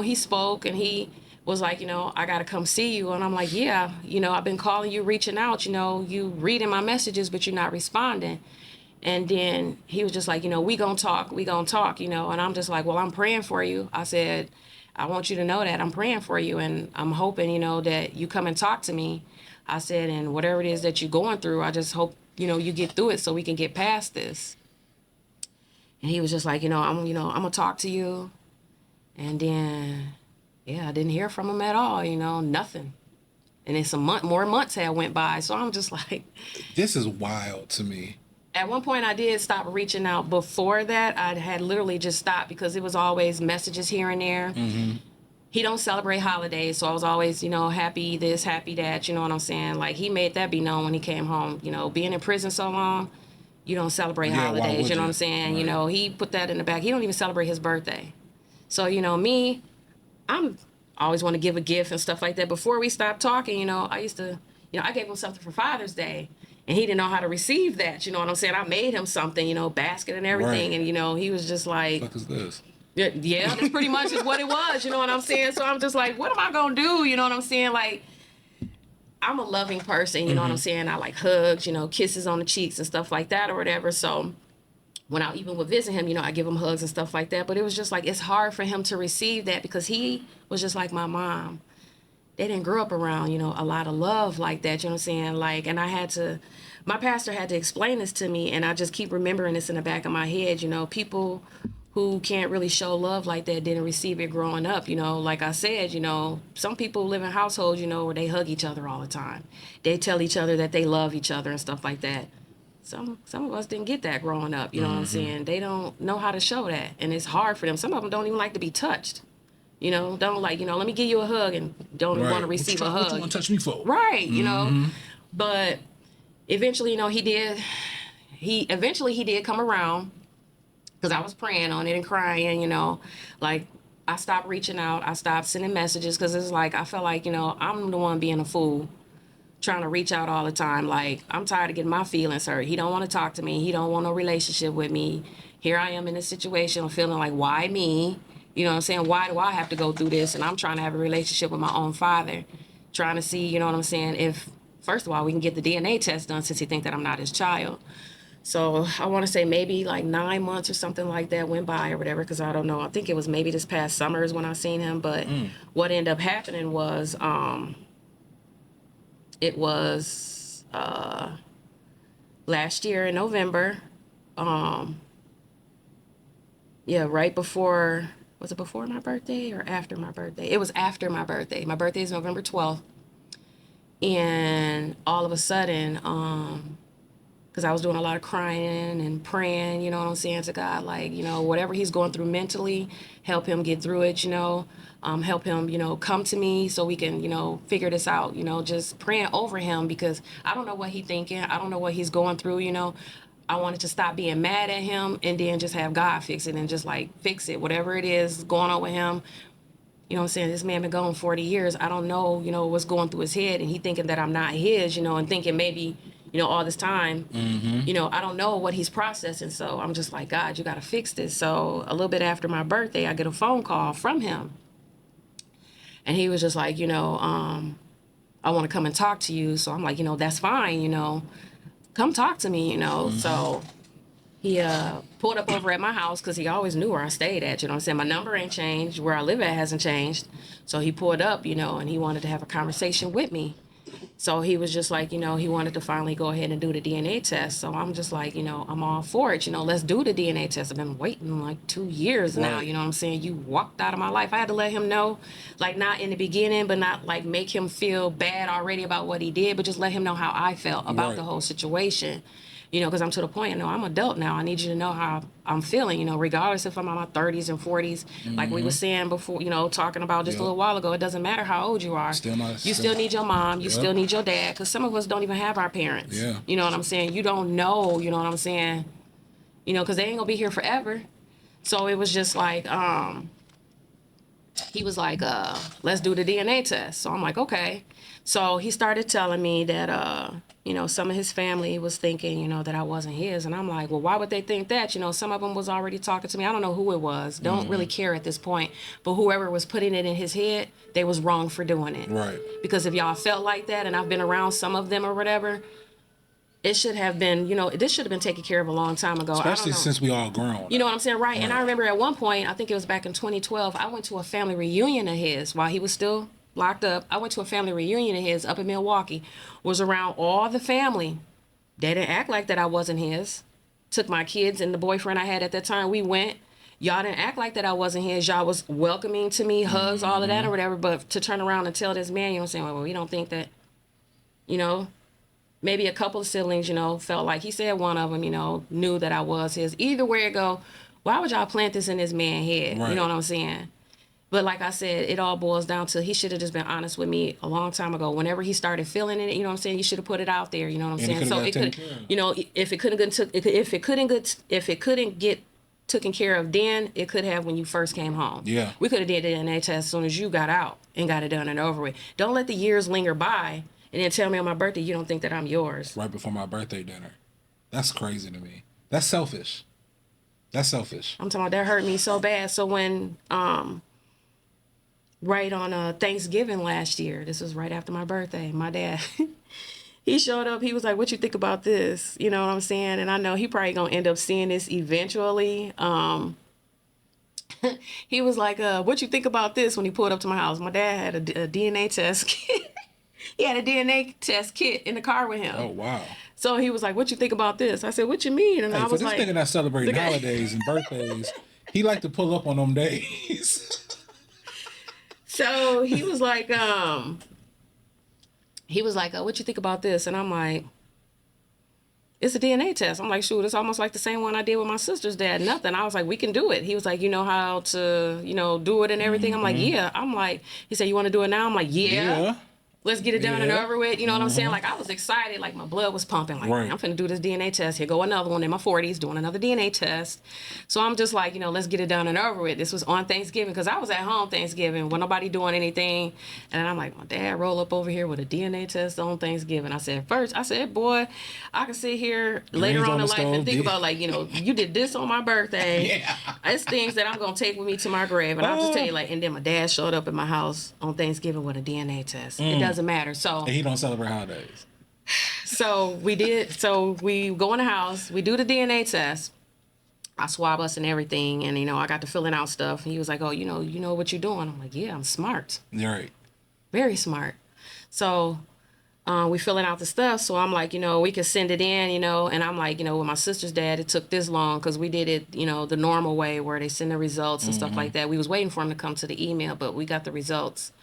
he spoke and he was like, I got to come see you. And I'm like, yeah, I've been calling you, reaching out, you reading my messages, but you're not responding. And then he was just like, we gonna talk, and I'm just like, well, I'm praying for you. I said, I want you to know that I'm praying for you, and I'm hoping, that you come and talk to me. I said, and whatever it is that you're going through, I just hope, you get through it so we can get past this. And he was just like, I'm gonna talk to you. And then, yeah, I didn't hear from him at all, nothing. And then more months had went by, so I'm just like, this is wild to me. At one point, I did stop reaching out. Before that, I had literally just stopped, because it was always messages here and there. He don't celebrate holidays, so I was always, happy this, happy that, you know what I'm saying? Like, he made that be known when he came home. Being in prison so long, you don't celebrate holidays, you know what I'm saying? Right. He put that in the back. He don't even celebrate his birthday. So, me, I'm always want to give a gift and stuff like that. Before we stopped talking, I used to, I gave him something for Father's Day. And he didn't know how to receive that, you know what I'm saying? I made him something, basket and everything. Right. And, he was just like... What is this? Yeah, that's pretty much is what it was, you know what I'm saying? So I'm just like, what am I going to do? You know what I'm saying? Like, I'm a loving person, you know what I'm saying? I like hugs, kisses on the cheeks and stuff like that or whatever. So when I even would visit him, I give him hugs and stuff like that. But it was just like, it's hard for him to receive that, because he was just like my mom. They didn't grow up around, a lot of love like that, you know what I'm saying? Like, and my pastor had to explain this to me, and I just keep remembering this in the back of my head, people who can't really show love like that didn't receive it growing up, like I said, some people live in households, where they hug each other all the time. They tell each other that they love each other and stuff like that. some of us didn't get that growing up. You know what I'm saying? They don't know how to show that, and it's hard for them. Some of them don't even like to be touched. You know, don't like, let me give you a hug and don't want to receive a hug. What you want to touch me for? Right, you know. But eventually, he did. He did come around because I was praying on it and crying, like I stopped reaching out. I stopped sending messages because it's like I felt like, I'm the one being a fool trying to reach out all the time. Like, I'm tired of getting my feelings hurt. He don't want to talk to me. He don't want no relationship with me. Here I am in this situation. I'm feeling like, why me? You know what I'm saying? Why do I have to go through this? And I'm trying to have a relationship with my own father, trying to see, you know what I'm saying, if, first of all, we can get the DNA test done since he think that I'm not his child. So I want to say maybe like 9 months or something like that went by or whatever, because I don't know. I think it was maybe this past summer is when I seen him. But what ended up happening was it was last year in November. Yeah, right before, was it before my birthday or after my birthday? It was after my birthday. My birthday is November 12th. And all of a sudden, because I was doing a lot of crying and praying, you know what I'm saying, to God, like, whatever he's going through mentally, help him get through it, help him, come to me so we can, figure this out, just praying over him because I don't know what he's thinking. I don't know what he's going through, I wanted to stop being mad at him and then just have God fix it and just like fix it, whatever it is going on with him. You know what I'm saying? This man been gone 40 years. I don't know, what's going through his head, and he thinking that I'm not his, and thinking maybe, all this time, I don't know what he's processing. So I'm just like, God, you got to fix this. So a little bit after my birthday, I get a phone call from him. And he was just like, I want to come and talk to you. So I'm like, that's fine, come talk to me, So he pulled up over at my house because he always knew where I stayed at, you know what I'm saying? My number ain't changed. Where I live at hasn't changed. So he pulled up, and he wanted to have a conversation with me. So he was just like, he wanted to finally go ahead and do the DNA test. So I'm just like, I'm all for it. Let's do the DNA test. I've been waiting like 2 years now. You know what I'm saying? You walked out of my life. I had to let him know, like not in the beginning, but not like make him feel bad already about what he did, but just let him know how I felt about the whole situation. Because I'm to the point, I'm adult now. I need you to know how I'm feeling, regardless if I'm in my 30s and 40s. Like we were saying before, talking about just a little while ago, it doesn't matter how old you are. You still need your mom. You still need your dad. Because some of us don't even have our parents. Yeah. You know what I'm saying? You don't know, you know what I'm saying? Because they ain't going to be here forever. So it was just like, he was like, let's do the DNA test. So I'm like, okay. So he started telling me that, some of his family was thinking, that I wasn't his. And I'm like, well, why would they think that? Some of them was already talking to me. I don't know who it was. Don't really care at this point. But whoever was putting it in his head, they was wrong for doing it. Right. Because if y'all felt like that, and I've been around some of them or whatever, it should have been, this should have been taken care of a long time ago. Especially since we all grown. You know what I'm saying? Right. And I remember at one point, I think it was back in 2012, I went to a family reunion of his while he was still locked up. I went to a family reunion of his up in Milwaukee, was around all the family. They didn't act like that I wasn't his. Took my kids and the boyfriend I had at that time. We went. Y'all didn't act like that I wasn't his. Y'all was welcoming to me, hugs, all of that or whatever. But to turn around and tell this man, you know what I'm saying? Well, we don't think that, maybe a couple of siblings, felt like, he said one of them, knew that I was his. Either way it go, why would y'all plant this in this man's head? Right. You know what I'm saying? But like I said, it all boils down to he should have just been honest with me a long time ago. Whenever he started feeling it, you know what I'm saying? You should have put it out there. You know what I'm saying? So it could, if it couldn't get taken care of then, it could have when you first came home. Yeah. We could have did a DNA test as soon as you got out and got it done and over with. Don't let the years linger by and then tell me on my birthday you don't think that I'm yours. Right before my birthday dinner. That's crazy to me. That's selfish. That's selfish. I'm talking about that hurt me so bad. So when right on Thanksgiving last year, this was right after my birthday, my dad he showed up. He was like, what you think about this? You know what I'm saying? And I know he probably gonna end up seeing this eventually. He was like, what you think about this? When he pulled up to my house, my dad had a DNA test kit. He had a DNA test kit in the car with him. Oh, wow. So he was like, what you think about this? I said, what you mean? And I was like, for this nigga not celebrating holidays and birthdays, he like to pull up on them days. So he was like, what you think about this? And I'm like, it's a DNA test. I'm like, shoot, it's almost like the same one I did with my sister's dad. Nothing. I was like, we can do it. He was like, you know how to, do it and everything. I'm like, yeah. I'm like, he said, you want to do it now? I'm like, yeah. Let's get it done and over with. You know what I'm saying? Like, I was excited. Like, my blood was pumping. Like, Right. I'm finna do this DNA test. Here go another one in my 40s doing another DNA test. So I'm just like, let's get it done and over with. This was on Thanksgiving because I was at home Thanksgiving when nobody doing anything. And I'm like, my dad roll up over here with a DNA test on Thanksgiving. I said, boy, I can sit here later on in life and think about, like, you did this on my birthday. Yeah. It's things that I'm going to take with me to my grave. And I'll just tell you, like, and then my dad showed up at my house on Thanksgiving with a DNA test. It doesn't matter. So And he don't celebrate holidays. So we go in the house, we do the DNA test. I swab us and everything, and I got to filling out stuff. And he was like, "Oh, you know what you're doing." I'm like, "Yeah, I'm smart. You're right. Very smart." So we filling out the stuff. So I'm like, we can send it in, and I'm like, with my sister's dad, it took this long because we did it, the normal way where they send the results and stuff like that. We was waiting for him to come to the email, but we got the results.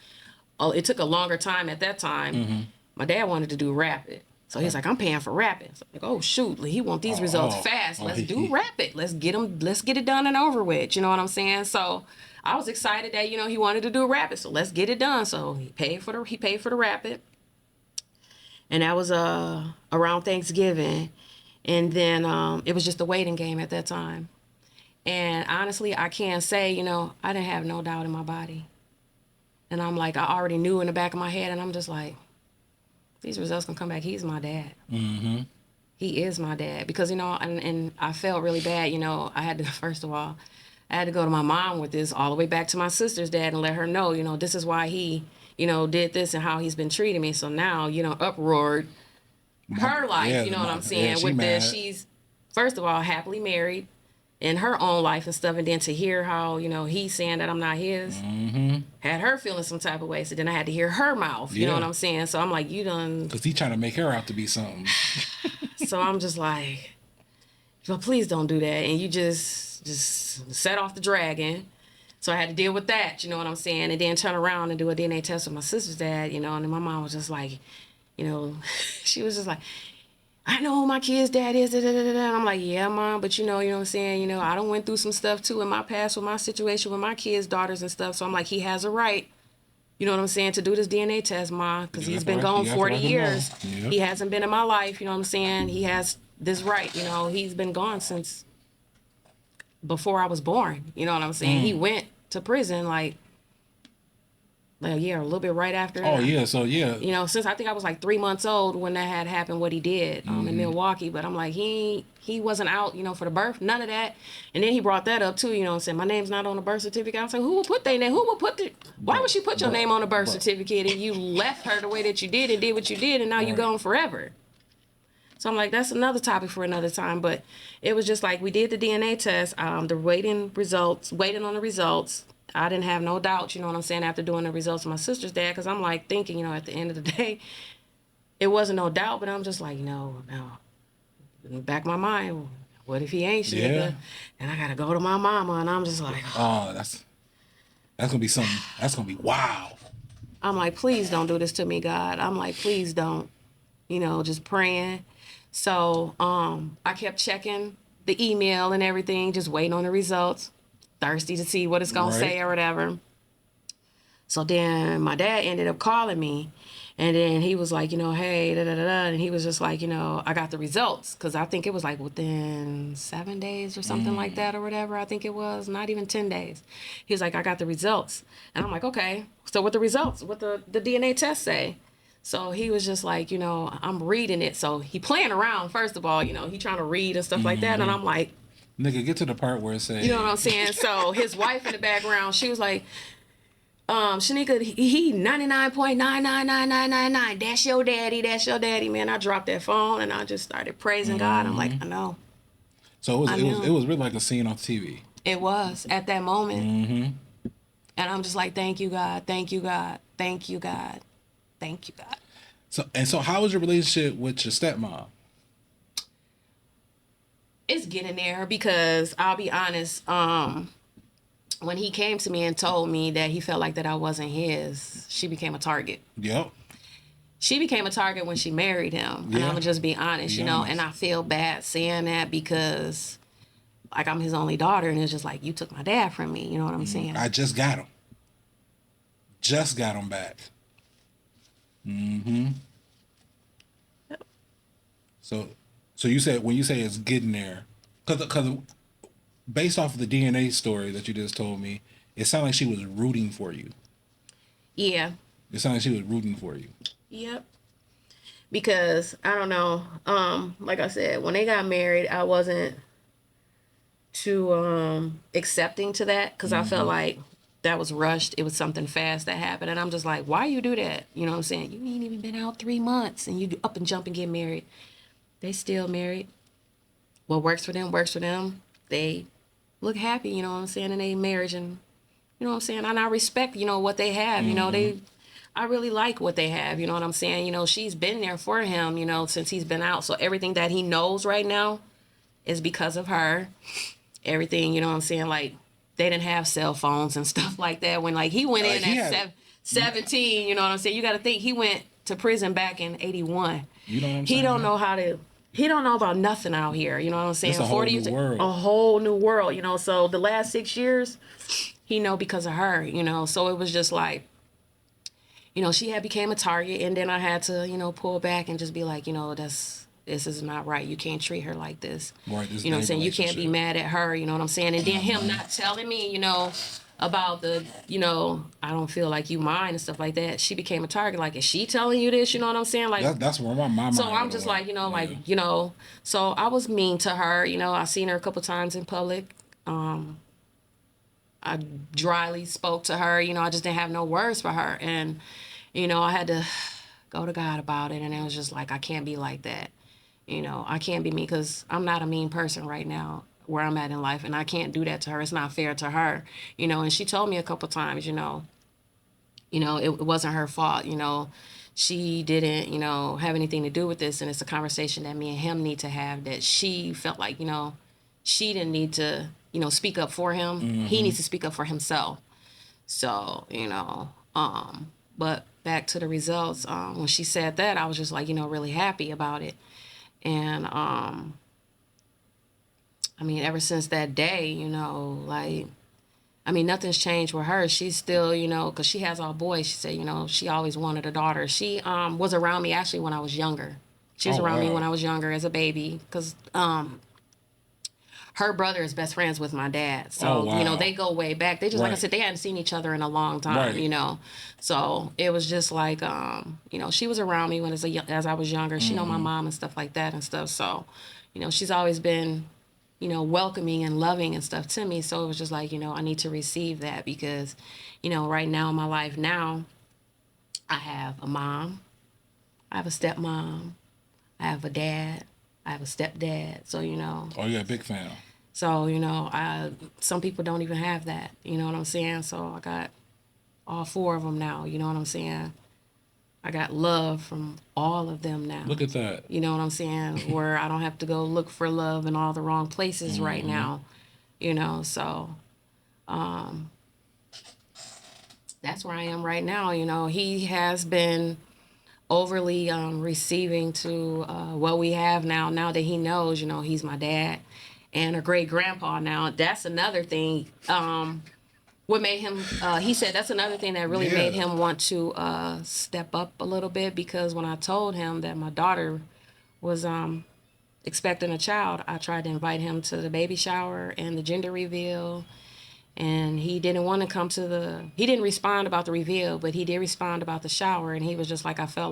Oh, it took a longer time at that time. My dad wanted to do rapid. So he's like, I'm paying for rapid. So I'm like, oh shoot, he want these results fast. Let's do rapid. Let's get it done and over with. You know what I'm saying? So I was excited that, he wanted to do rapid. So let's get it done. So he paid for the rapid. And that was around Thanksgiving. And then it was just a waiting game at that time. And honestly, I can't say, I didn't have no doubt in my body. And I'm like, I already knew in the back of my head, and I'm just like, these results gonna come back. He's my dad. He is my dad. Because, and I felt really bad, I had to, first of all, I had to go to my mom with this all the way back to my sister's dad and let her know, this is why he, did this and how he's been treating me. So now, uproared her life, what I'm saying? Yeah, with mad. this, she's, first of all, happily married in her own life and stuff, and then to hear how he's saying that I'm not his, had her feeling some type of way. So then I had to hear her mouth, you know what I'm saying? So I'm like, you done, because he trying to make her out to be something. so I'm just like, well, please don't do that, and you just set off the dragon. So I had to deal with that, you know what I'm saying, and then turn around and do a DNA test with my sister's dad, and then my mom was just like, she was just like, I know who my kid's dad is, and I'm like, yeah, Mom, but you know what I'm saying, I done went through some stuff too in my past with my situation with my kids' daughters and stuff, so I'm like, he has a right, you know what I'm saying, to do this DNA test, Ma, because he's been gone 40 years. Yep. He hasn't been in my life, you know what I'm saying, he has this right, he's been gone since before I was born, you know what I'm saying, he went to prison like a little bit right after. Oh, yeah, so yeah. Since I think I was like 3 months old when that had happened, what he did in Milwaukee. But I'm like, he wasn't out, for the birth, none of that. And then he brought that up too, saying my name's not on the birth certificate. I was like, who would put their name? Why would she put your name on the birth certificate and you left her the way that you did and did what you did and now you gone forever? So I'm like, that's another topic for another time. But it was just like, we did the DNA test, waiting on the results. I didn't have no doubt, you know what I'm saying, after doing the results of my sister's dad, because I'm like thinking, at the end of the day, it wasn't no doubt, but I'm just like, no. In the back of my mind, what if he ain't Shaneka? Yeah. And I got to go to my mama, and I'm just like, oh, that's going to be something, that's going to be wow. I'm like, please don't do this to me, God. I'm like, please don't, just praying. So I kept checking the email and everything, just waiting on the results. Thirsty to see what it's gonna say or whatever. So then my dad ended up calling me, and then he was like, hey, and he was just like, I got the results, because I think it was like within 7 days or something like that or whatever. I think it was not even 10 days. He was like, I got the results, and I'm like, okay. So what the results? What the DNA test say? So he was just like, I'm reading it. So he playing around. First of all, he trying to read and stuff like that, and I'm like, nigga, get to the part where it says, you know what I'm saying? So his wife in the background, she was like, Shaneka, he 99.99999. That's your daddy, man. I dropped that phone and I just started praising God. I'm like, I know. So it was really like a scene off TV. It was at that moment. And I'm just like, thank you, God. Thank you, God. Thank you, God. Thank you, God. So how was your relationship with your stepmom? It's getting there, because I'll be honest, when he came to me and told me that he felt like that I wasn't his, she became a target. Yep. she became a target when she married him. And I'm gonna just be honest, you know, and I feel bad saying that because like I'm his only daughter, and it's just like you took my dad from me, you know what I'm saying? I just got him. Just got him back. Mm-hmm. So you said, when you say it's getting there, because based off of the DNA story that you just told me, it sounded like she was rooting for you. Yeah. It sounded like she was rooting for you. Yep. Because I don't know, like I said, when they got married, I wasn't too accepting to that because I felt like that was rushed. It was something fast that happened, and I'm just like, why you do that? You know what I'm saying? You ain't even been out 3 months, and you up and jump and get married. They still married. What works for them works for them. They look happy, you know what I'm saying, in a marriage, and you know what I'm saying. And I respect, you know, what they have. You know, I really like what they have. You know what I'm saying. You know, she's been there for him, you know, since he's been out. So everything that he knows right now is because of her. Everything, you know what I'm saying? Like, they didn't have cell phones and stuff like that when, like, he went in at 17, you know what I'm saying? You got to think, he went to prison back in 81. You know what I'm saying? He don't know about nothing out here, you know what I'm saying? It's a whole new world. A whole new world, you know? So the last 6 years, he know because of her, you know? So it was just like, you know, she had became a target, and then I had to, you know, pull back and just be like, you know, this is not right. You can't treat her like this. Right, you know what I'm saying? You can't be mad at her, you know what I'm saying? And then him not telling me, you know, about the, you know, I don't feel like you mine and stuff like that. She became a target. Like, is she telling you this? You know what I'm saying? Like, that's where my mind. So I'm just like, you know, like, you know, so I was mean to her. You know, I seen her a couple times in public. I dryly spoke to her. You know, I just didn't have no words for her. And, you know, I had to go to God about it. And it was just like, I can't be like that. You know, I can't be mean because I'm not a mean person right now where I'm at in life. And I can't do that to her. It's not fair to her. You know, and she told me a couple times, you know, it wasn't her fault. You know, she didn't, you know, have anything to do with this. And it's a conversation that me and him need to have, that she felt like, you know, she didn't need to, you know, speak up for him. He needs to speak up for himself. So, you know, but back to the results. When she said that, I was just like, you know, really happy about it. And, I mean, ever since that day, you know, like, I mean, nothing's changed with her. She's still, you know, because she has all boys. She said, you know, she always wanted a daughter. She was around me actually when I was younger. She was around me when I was younger as a baby because her brother is best friends with my dad. So, you know, they go way back. They just, like I said, they hadn't seen each other in a long time, you know. So it was just like, you know, she was around me when as I was younger. She know my mom and stuff like that and stuff. So, you know, she's always been, you know, welcoming and loving and stuff to me. So it was just like, you know, I need to receive that because, you know, right now in my life now, I have a mom, I have a stepmom, I have a dad, I have a stepdad. So, you know. Oh, you're a big fan. So, you know, some people don't even have that. You know what I'm saying? So I got all 4 of them now. You know what I'm saying? I got love from all of them now. Look at that. You know what I'm saying? Where I don't have to go look for love in all the wrong places right now. You know, so that's where I am right now. You know, he has been overly receiving to what we have now that he knows, you know, he's my dad and a great grandpa now. That's another thing. What made him, he said that's another thing that really made him want to step up a little bit, because when I told him that my daughter was expecting a child, I tried to invite him to the baby shower and the gender reveal. And he didn't want to come to he didn't respond about the reveal, but he did respond about the shower. And he was just like, I feel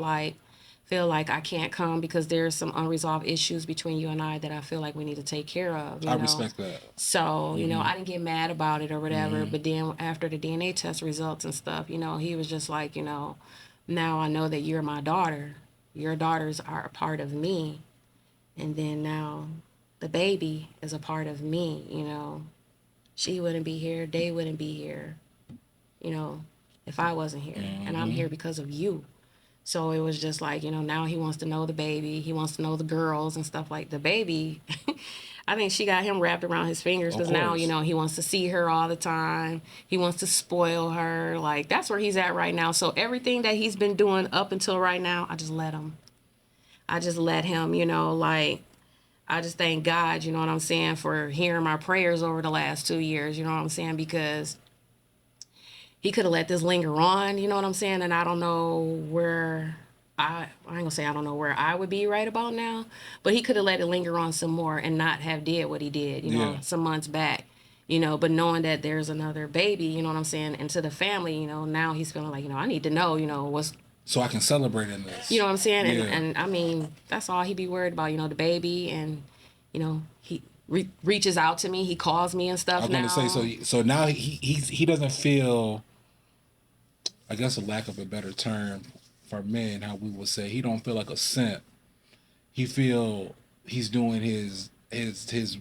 like I can't come because there's some unresolved issues between you and I that I feel like we need to take care of. I respect that. So, you know, I didn't get mad about it or whatever. But then after the DNA test results and stuff, you know, he was just like, you know, now I know that you're my daughter. Your daughters are a part of me. And then now the baby is a part of me, you know. She wouldn't be here. They wouldn't be here, you know, if I wasn't here. And I'm here because of you. So it was just like, you know, now he wants to know the baby. He wants to know the girls and stuff like the baby. I think she got him wrapped around his fingers because now, you know, he wants to see her all the time. He wants to spoil her. Like, that's where he's at right now. So everything that he's been doing up until right now, I just let him. I just let him, you know, like, I just thank God, you know what I'm saying, for hearing my prayers over the last 2 years, you know what I'm saying, because he could have let this linger on, you know what I'm saying, and I don't know where I ain't gonna say I don't know where I would be right about now, but he could have let it linger on some more and not have did what he did, you know, some months back, you know, but knowing that there's another baby, you know what I'm saying, and to the family, you know, now he's feeling like, you know, I need to know, you know, what's so I can celebrate in this. You know what I'm saying? And I mean, that's all he be worried about, you know, the baby. And, you know, he reaches out to me. He calls me and stuff now. I was going to say, so now he doesn't feel, I guess a lack of a better term for men, how we would say, he don't feel like a simp. He feel he's doing his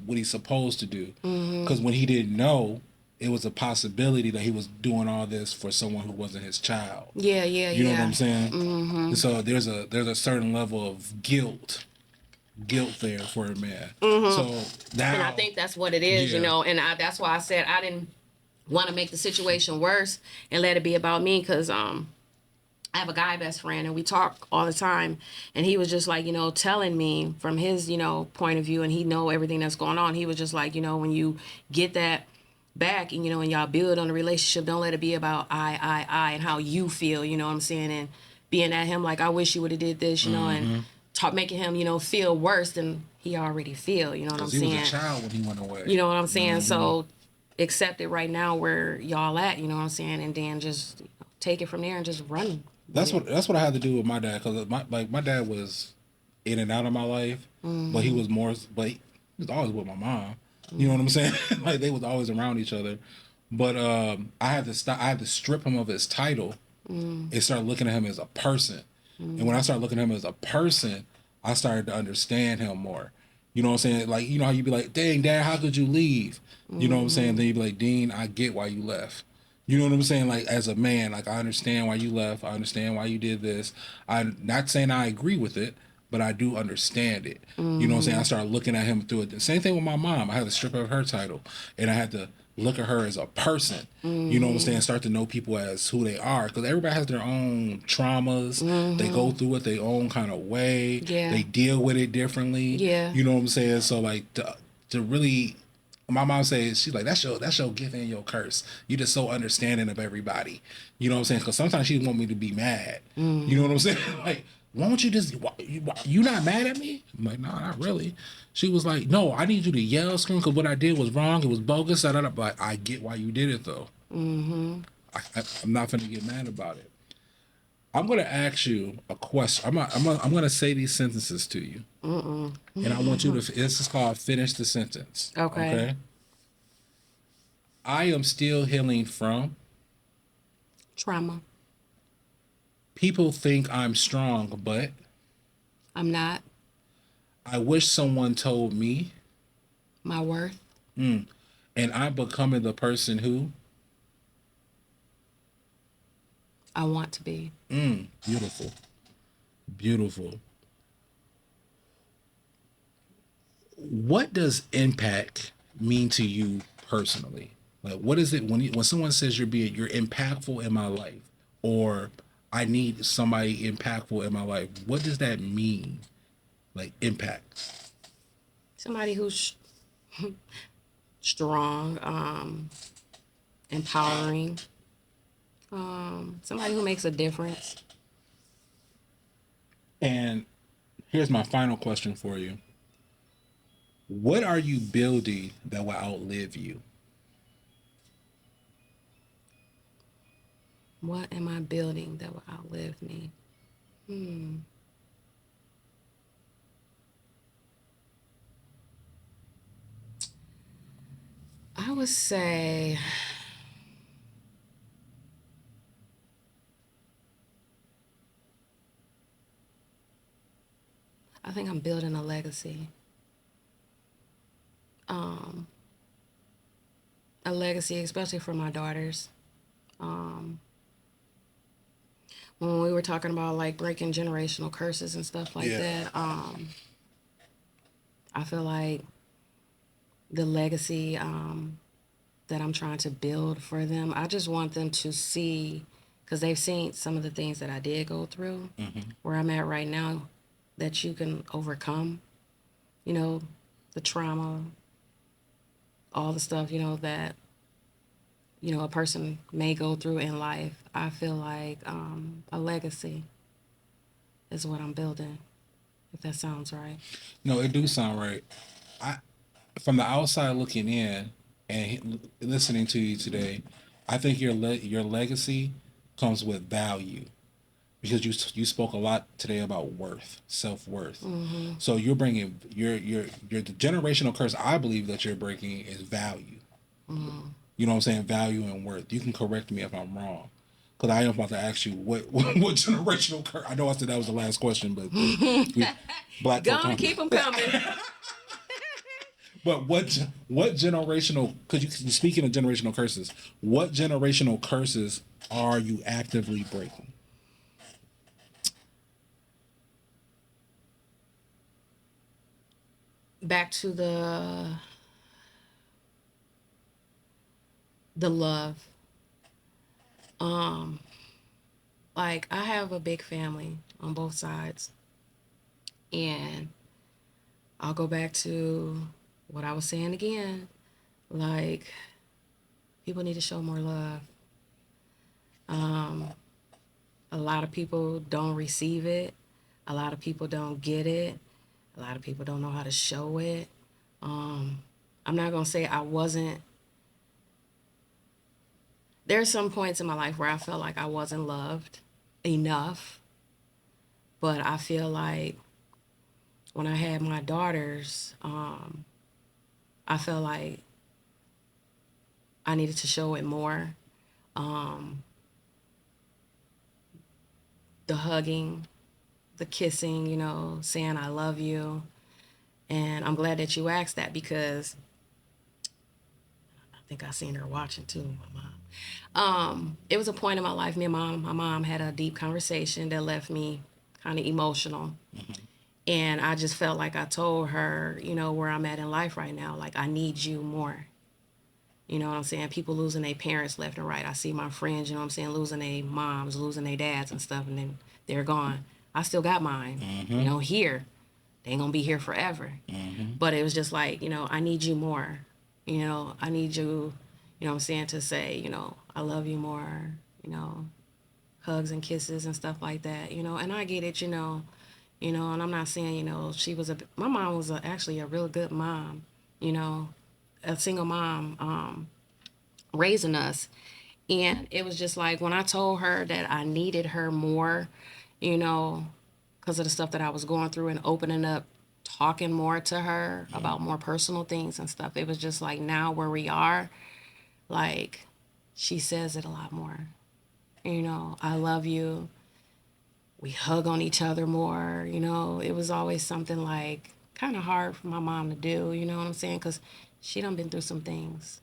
what he's supposed to do. Because when he didn't know, it was a possibility that he was doing all this for someone who wasn't his child. Yeah. You know what I'm saying? And so there's a certain level of guilt there for a man. So now, and I think that's what it is, you know, and that's why I said I didn't want to make the situation worse and let it be about me, because I have a guy best friend and we talk all the time, and he was just like, you know, telling me from his, you know, point of view, and he know everything that's going on. He was just like, you know, when you get that back and, you know, and y'all build on the relationship, don't let it be about I and how you feel, you know what I'm saying, and being at him like, I wish you would have did this, you know, and making him, you know, feel worse than he already feel, you know what I'm saying. He was a child when he went away. You know what I'm saying? So accept it right now where y'all at, you know what I'm saying, and then just take it from there and just run. That's what I had to do with my dad, because my dad was in and out of my life, but he was always with my mom. You know what I'm saying? Like, they was always around each other. But I had to strip him of his title and start looking at him as a person. And when I started looking at him as a person, I started to understand him more. You know what I'm saying? Like, you know how you be like, dang, Dad, how could you leave? You know what I'm saying? Then you be like, Dean, I get why you left. You know what I'm saying? Like, as a man, like, I understand why you left. I understand why you did this. I'm not saying I agree with it, but I do understand it. You know what I'm saying? I started looking at him through it. The same thing with my mom. I had to strip her of her title, and I had to look at her as a person. You know what I'm saying? Start to know people as who they are, because everybody has their own traumas. They go through it their own kind of way. They deal with it differently. You know what I'm saying? So, like, to really, my mom says, she's like, that's your gift and your curse. You just so understanding of everybody. You know what I'm saying? Because sometimes she want me to be mad. You know what I'm saying? Like, why don't you just, you not mad at me? I'm like, no, not really. She was like, no, I need you to yell, scream, because what I did was wrong. It was bogus. But I get why you did it, though. I'm not going to get mad about it. I'm going to ask you a question. I'm going to say these sentences to you. And I want you to, this is called finish the sentence. Okay? I am still healing from trauma. People think I'm strong, but I'm not. I wish someone told me my worth. And I'm becoming the person who I want to be. Beautiful. Beautiful. What does impact mean to you personally? Like, what is it when someone says you're impactful in my life, or I need somebody impactful in my life? What does that mean? Like, impact. Somebody who's strong, empowering, somebody who makes a difference. And here's my final question for you. What are you building that will outlive you? What am I building that will outlive me? I would say I think I'm building a legacy. A legacy, especially for my daughters. When we were talking about like breaking generational curses and stuff like that, I feel like the legacy that I'm trying to build for them. I just want them to see, because they've seen some of the things that I did go through, where I'm at right now, that you can overcome, you know, the trauma, all the stuff, that, a person may go through in life. I feel like a legacy is what I'm building, if that sounds right. No, it do sound right. I, from the outside looking in and listening to you today, I think your legacy comes with value because you spoke a lot today about worth, self worth. Mm-hmm. So you're bringing your the generational curse. I believe that you're breaking is value. Mm-hmm. You know what I'm saying? Value and worth. You can correct me if I'm wrong. Because I am about to ask you what generational curse. I know I said that was the last question, but black folk Gonna come. keep them coming. But what generational? Because you speaking of generational curses, what generational curses are you actively breaking? Back to the love. Um, like I have a big family on both sides, and I'll go back to what I was saying again. Like people need to show more love. Um, a lot of people don't receive it. A lot of people don't get it. A lot of people don't know how to show it. Um, I'm not gonna say I wasn't. There's some points in my life where I felt like I wasn't loved enough, but I feel like when I had my daughters, I felt like I needed to show it more. Um, the hugging, the kissing, saying I love you. And I'm glad that you asked that because I think I seen her watching too, my mom. It was a point in my life, my mom had a deep conversation that left me kind of emotional. And I just felt like I told her, where I'm at in life right now, like I need you more. You know what I'm saying? People losing their parents left and right. I see my friends, you know what I'm saying, losing their moms, losing their dads and stuff, and then they're gone. I still got mine, here. They ain't gonna be here forever. But it was just like, I need you more. I need you, what I'm saying, to say, I love you more, hugs and kisses and stuff like that, and I get it, and I'm not saying, my mom was actually a real good mom, you know, a single mom, raising us. And it was just like when I told her that I needed her more, you know, because of the stuff that I was going through and opening up, talking more to her about more personal things and stuff. It was just like now where we are, like she says it a lot more. I love you. We hug on each other more. It was always something like kind of hard for my mom to do. You know what I'm saying? Because she done been through some things.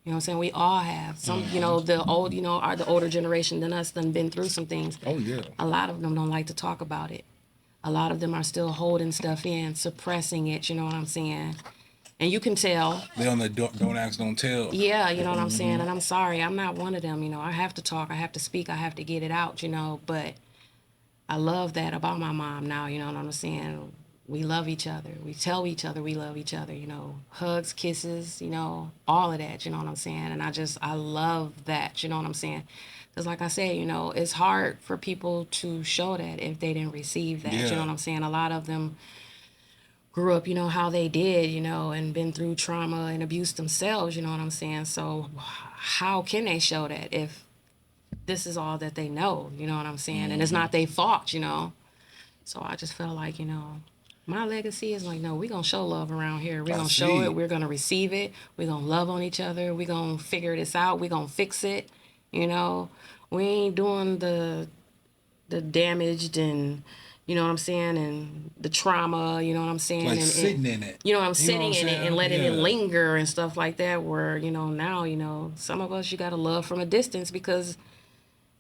You know what I'm saying? We all have. Some, the old, are the older generation than us done been through some things. Oh yeah. A lot of them don't like to talk about it. A lot of them are still holding stuff in, suppressing it, you know what I'm saying? And you can tell. They on the don't ask, don't tell. Yeah, you know what I'm saying? And I'm sorry, I'm not one of them, I have to talk, I have to speak, I have to get it out, but I love that about my mom now, you know what I'm saying? We love each other. We tell each other we love each other, hugs, kisses, all of that, you know what I'm saying? And I love that, you know what I'm saying? Because like I said, it's hard for people to show that if they didn't receive that, you know what I'm saying? A lot of them grew up, how they did, and been through trauma and abuse themselves, you know what I'm saying? So how can they show that if this is all that they know, you know what I'm saying? And it's not their fault, So I just felt like, my legacy is like, no, we're going to show love around here. We're going to show it. We're going to receive it. We're going to love on each other. We're going to figure this out. We're going to fix it. We ain't doing the damaged and, you know what I'm saying, and the trauma, you know what I'm saying? Like and sitting in it. I'm sitting in it and letting it Yeah. linger and stuff like that where, now, some of us, you got to love from a distance because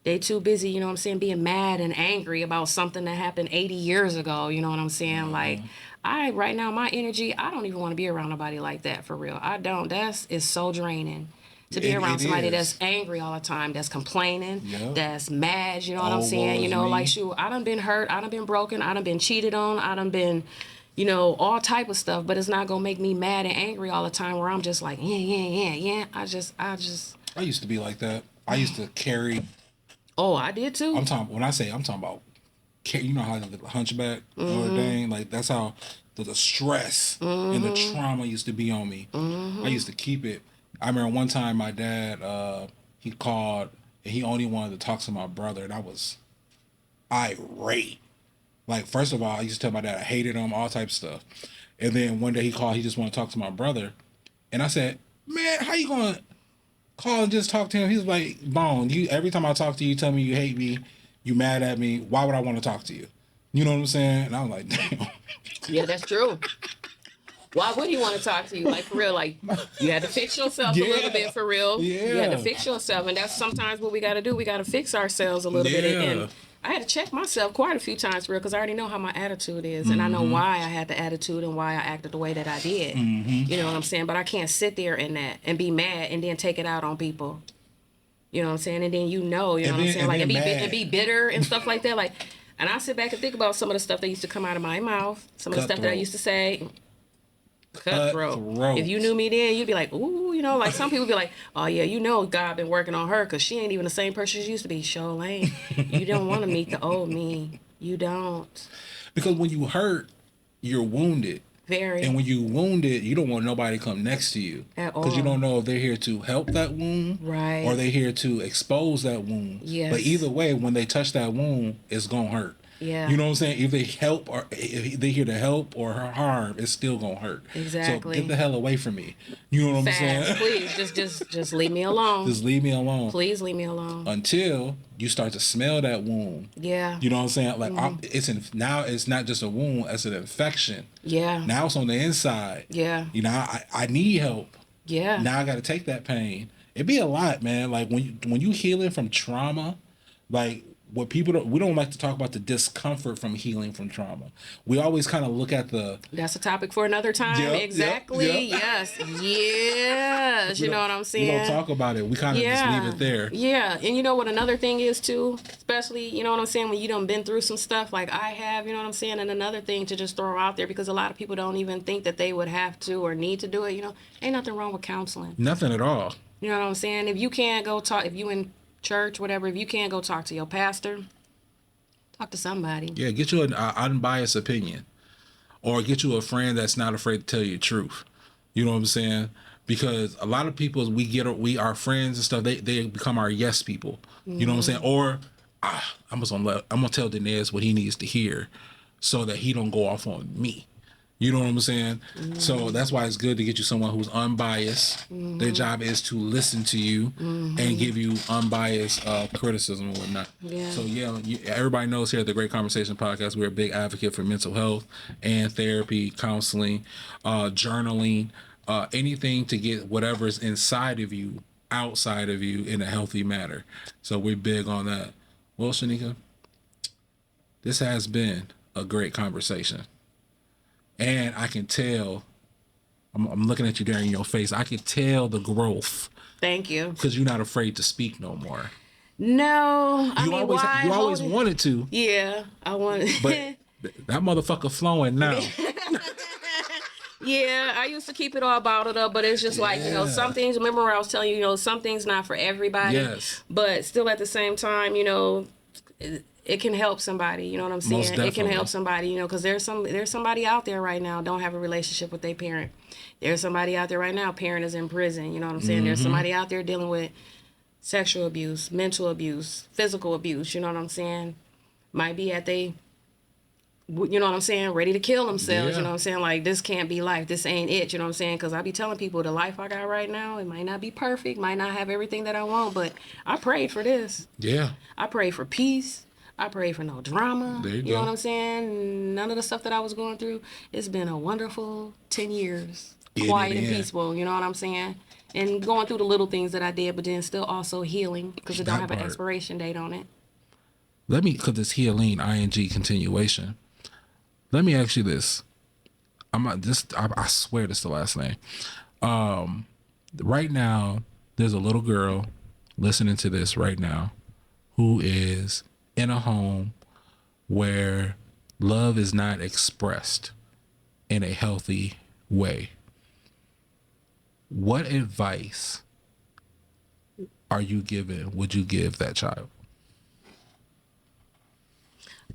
they too busy, you know what I'm saying, being mad and angry about something that happened 80 years ago, you know what I'm saying? Like, right now, my energy, I don't even want to be around nobody like that, for real. I don't. Is so draining. To be around somebody that's angry all the time, that's complaining, that's mad, you know what I'm saying? You know, like, shoot, I done been hurt, I done been broken, I done been cheated on, I done been, you know, all type of stuff, but it's not gonna make me mad and angry all the time where I'm just like, yeah. I used to be like that. I used to carry. Oh, I did too. I'm talking about, you know how the hunchback or thing, like that's how the stress and the trauma used to be on me. I used to keep it. I remember one time my dad, he called and he only wanted to talk to my brother, and I was irate. Like, first of all, I used to tell my dad I hated him, all types of stuff. And then one day he called, he just wanted to talk to my brother. And I said, man, how you going to call and just talk to him? He's like, Bone, every time I talk to you, you tell me you hate me, you mad at me. Why would I want to talk to you? You know what I'm saying? And I was like, damn. Yeah, that's true. Why would he want to talk to you? Like, for real, like, you had to fix yourself a little bit, for real. Yeah. You had to fix yourself, and that's sometimes what we got to do. We got to fix ourselves a little bit. And I had to check myself quite a few times, for real, because I already know how my attitude is, and I know why I had the attitude and why I acted the way that I did. You know what I'm saying? But I can't sit there in that and be mad and then take it out on people. You know what I'm saying? And then you know what I'm saying? Like, and be bitter and stuff like that. Like, and I sit back and think about some of the stuff that used to come out of my mouth, some of the stuff that I used to say. Cutthroat. If you knew me then, you'd be like, ooh, you know, like some people be like, oh yeah, you know, God been working on her because she ain't even the same person she used to be. Sure ain't. You don't want to meet the old me. You don't. Because when you hurt, you're wounded. Very. And when you wounded, you don't want nobody to come next to you. At all. Because you don't know if they're here to help that wound. Right. Or they're here to expose that wound. Yes. But either way, when they touch that wound, it's going to hurt. Yeah. You know what I'm saying? If they help or if they're here to help or harm, it's still gonna hurt. Exactly. So get the hell away from me. You know what I'm saying? Please, just leave me alone. Just leave me alone. Please leave me alone. Until you start to smell that wound. Yeah. You know what I'm saying? Like now it's not just a wound, it's an infection. Yeah. Now it's on the inside. Yeah. You know, I need help. Yeah. Now I got to take that pain. It'd be a lot, man. Like when you healing from trauma, like. What we don't like to talk about the discomfort from healing from trauma. We always kind of look at that's a topic for another time. Yep, exactly. Yep. Yes. You know what I'm saying? We don't talk about it. We kind of just leave it there. Yeah. And you know what another thing is too, especially, you know what I'm saying, when you done been through some stuff like I have, you know what I'm saying? And another thing to just throw out there, because a lot of people don't even think that they would have to or need to do it, you know, ain't nothing wrong with counseling. Nothing at all. You know what I'm saying? If you can't go talk, if you in church, whatever, if you can't go talk to your pastor, talk to somebody. Yeah, get you an unbiased opinion, or get you a friend that's not afraid to tell you the truth. You know what I'm saying? Because a lot of people, we our friends and stuff, they become our yes people. You know what I'm saying? Or I'm gonna tell Denez what he needs to hear, so that he don't go off on me. You know what I'm saying? So that's why it's good to get you someone who's unbiased. Their job is to listen to you and give you unbiased criticism and whatnot. Yeah. So everybody knows here at the Great Conversation Podcast, we're a big advocate for mental health and therapy, counseling, journaling, anything to get whatever's inside of you, outside of you in a healthy manner. So we're big on that. Well, Shaneka, this has been a great conversation. And I can tell, I'm looking at you there in your face, I can tell the growth. Thank you. Because you're not afraid to speak no more. No. You always wanted to. Yeah, I wanted. But that motherfucker flowing now. Yeah, I used to keep it all bottled up, but it's just like, you know, some things, remember I was telling you, you know, some things not for everybody. Yes. But still at the same time, you know, it can help somebody, you know what I'm saying? Most definitely. It can help somebody, you know, because there's somebody out there right now don't have a relationship with their parent. There's somebody out there right now, parent is in prison, you know what I'm saying? There's somebody out there dealing with sexual abuse, mental abuse, physical abuse, you know what I'm saying? Might be at you know what I'm saying, ready to kill themselves, you know what I'm saying? Like, this can't be life. This ain't it, you know what I'm saying? Because I be telling people the life I got right now, it might not be perfect, might not have everything that I want, but I prayed for this. Yeah. I prayed for peace. I prayed for no drama. There you know what I'm saying? None of the stuff that I was going through. It's been a wonderful 10 yees. Quiet and peaceful, you know what I'm saying? And going through the little things that I did, but then still also healing, because it don't have an expiration date on it. Because it's healing, ing continuation. Let me ask you this. I'm not just. I swear this is the last name. Right now, there's a little girl listening to this right now who is in a home where love is not expressed in a healthy way. What advice would you give that child?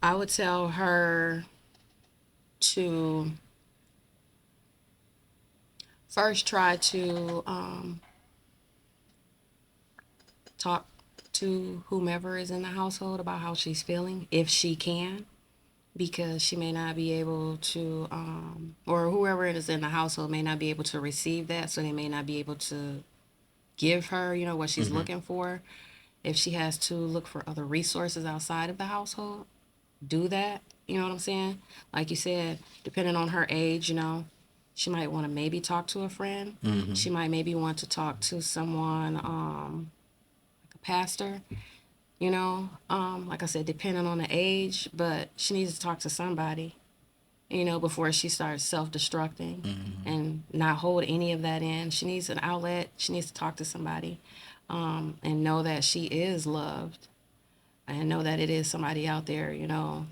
I would tell her to first try to talk to whomever is in the household about how she's feeling, if she can, because she may not be able to, or whoever it is in the household may not be able to receive that, so they may not be able to give her, what she's looking for. If she has to look for other resources outside of the household, do that. You know what I'm saying? Like you said, depending on her age, she might want to maybe talk to a friend. She might maybe want to talk to someone, like a pastor, like I said, depending on the age, but she needs to talk to somebody, before she starts self-destructing and not hold any of that in. She needs an outlet. She needs to talk to somebody, and know that she is loved, and know that it is somebody out there,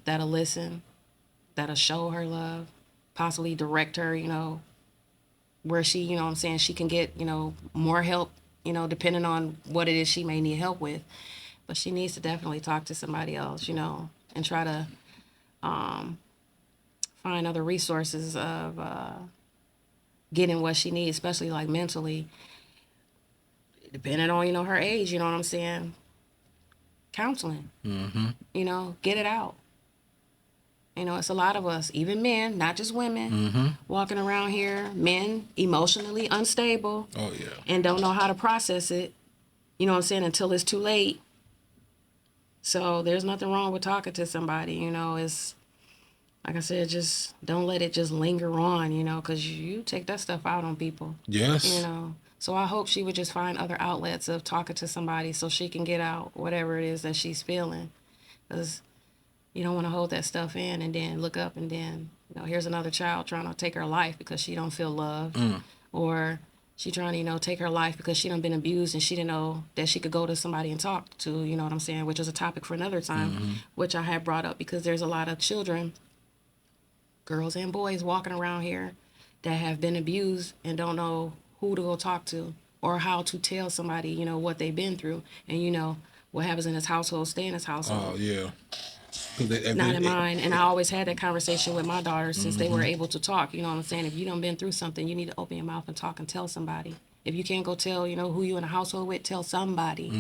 that'll listen, that'll show her love, possibly direct her, where she, what I'm saying, she can get, more help, depending on what it is she may need help with. But she needs to definitely talk to somebody else, and try to find other resources of getting what she needs, especially like mentally, depending on, her age, you know what I'm saying? Counseling, get it out. It's a lot of us, even men, not just women, walking around here, men emotionally unstable. Oh, yeah. And don't know how to process it, you know what I'm saying, until it's too late. So there's nothing wrong with talking to somebody, it's, like I said, just don't let it just linger on, because you take that stuff out on people. Yes. So I hope she would just find other outlets of talking to somebody so she can get out whatever it is that she's feeling. Because you don't want to hold that stuff in and then look up and then, here's another child trying to take her life because she don't feel loved. Or she trying to, take her life because she done been abused and she didn't know that she could go to somebody and talk to, you know what I'm saying, which is a topic for another time, which I had brought up because there's a lot of children, girls and boys, walking around here that have been abused and don't know who to go talk to or how to tell somebody, what they've been through. And, what happens in this household, stay in this household. Oh, yeah. Not in mine. And I always had that conversation with my daughters since they were able to talk. You know what I'm saying? If you done been through something, you need to open your mouth and talk and tell somebody. If you can't go tell, who you in a household with, tell somebody.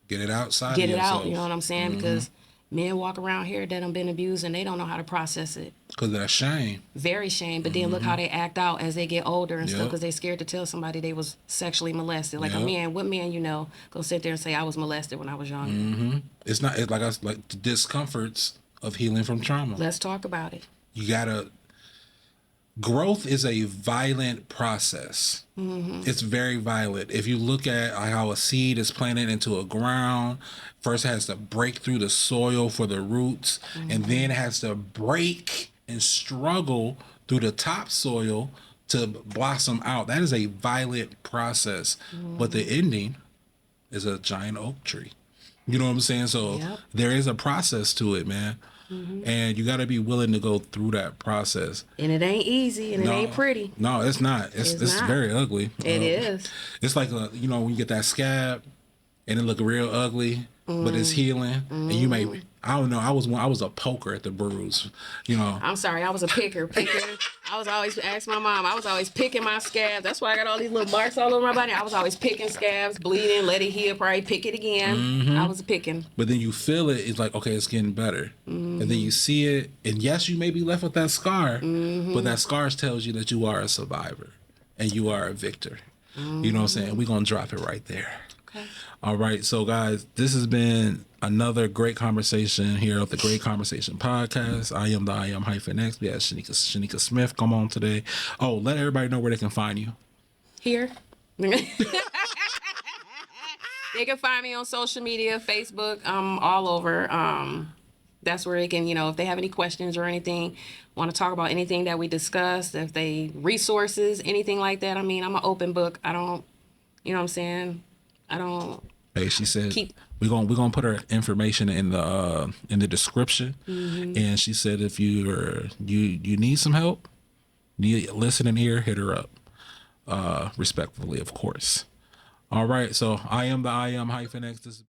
Get it outside. Get it out, you know what I'm saying? Because men walk around here that done been abused and they don't know how to process it. Because of that shame. Very shame. But then look how they act out as they get older and stuff because they scared to tell somebody they was sexually molested. Like a man, what man go sit there and say I was molested when I was younger? It's not like the discomforts of healing from trauma. Let's talk about it. You gotta. Growth is a violent process. It's very violent. If you look at how a seed is planted into a ground, first it has to break through the soil for the roots, and then it has to break and struggle through the topsoil to blossom out. That is a violent process. But the ending is a giant oak tree. You know what I'm saying? So there is a process to it, man. And you got to be willing to go through that process. And it ain't easy, and it ain't pretty. No, it's not. It's not. very ugly. It is. It's like when you get that scab, and it look real ugly, but it's healing, and you may. I don't know. I was a poker at the bruise. I'm sorry. I was a picker. I was always ask my mom. I was always picking my scabs. That's why I got all these little marks all over my body. I was always picking scabs, bleeding, let it heal, probably pick it again. I was picking. But then you feel it. It's like, okay, it's getting better. And then you see it, and yes, you may be left with that scar, but that scar tells you that you are a survivor and you are a victor. You know what I'm saying? We're gonna drop it right there. Okay. All right, so guys, this has been another great conversation here at the Great Conversation Podcast. I am HyphenX. We have Shaneka Smith come on today. Oh, let everybody know where they can find you. Here. They can find me on social media, Facebook, all over. that's where they can, if they have any questions or anything, want to talk about anything that we discussed, if they resources, anything like that. I mean, I'm an open book. I don't, you know what I'm saying? I don't Hey, she said keep. we're gonna put her information in the description, and she said if you need some help, need a listening ear, hit her up, respectfully, of course. All right, so I am HyphenX. This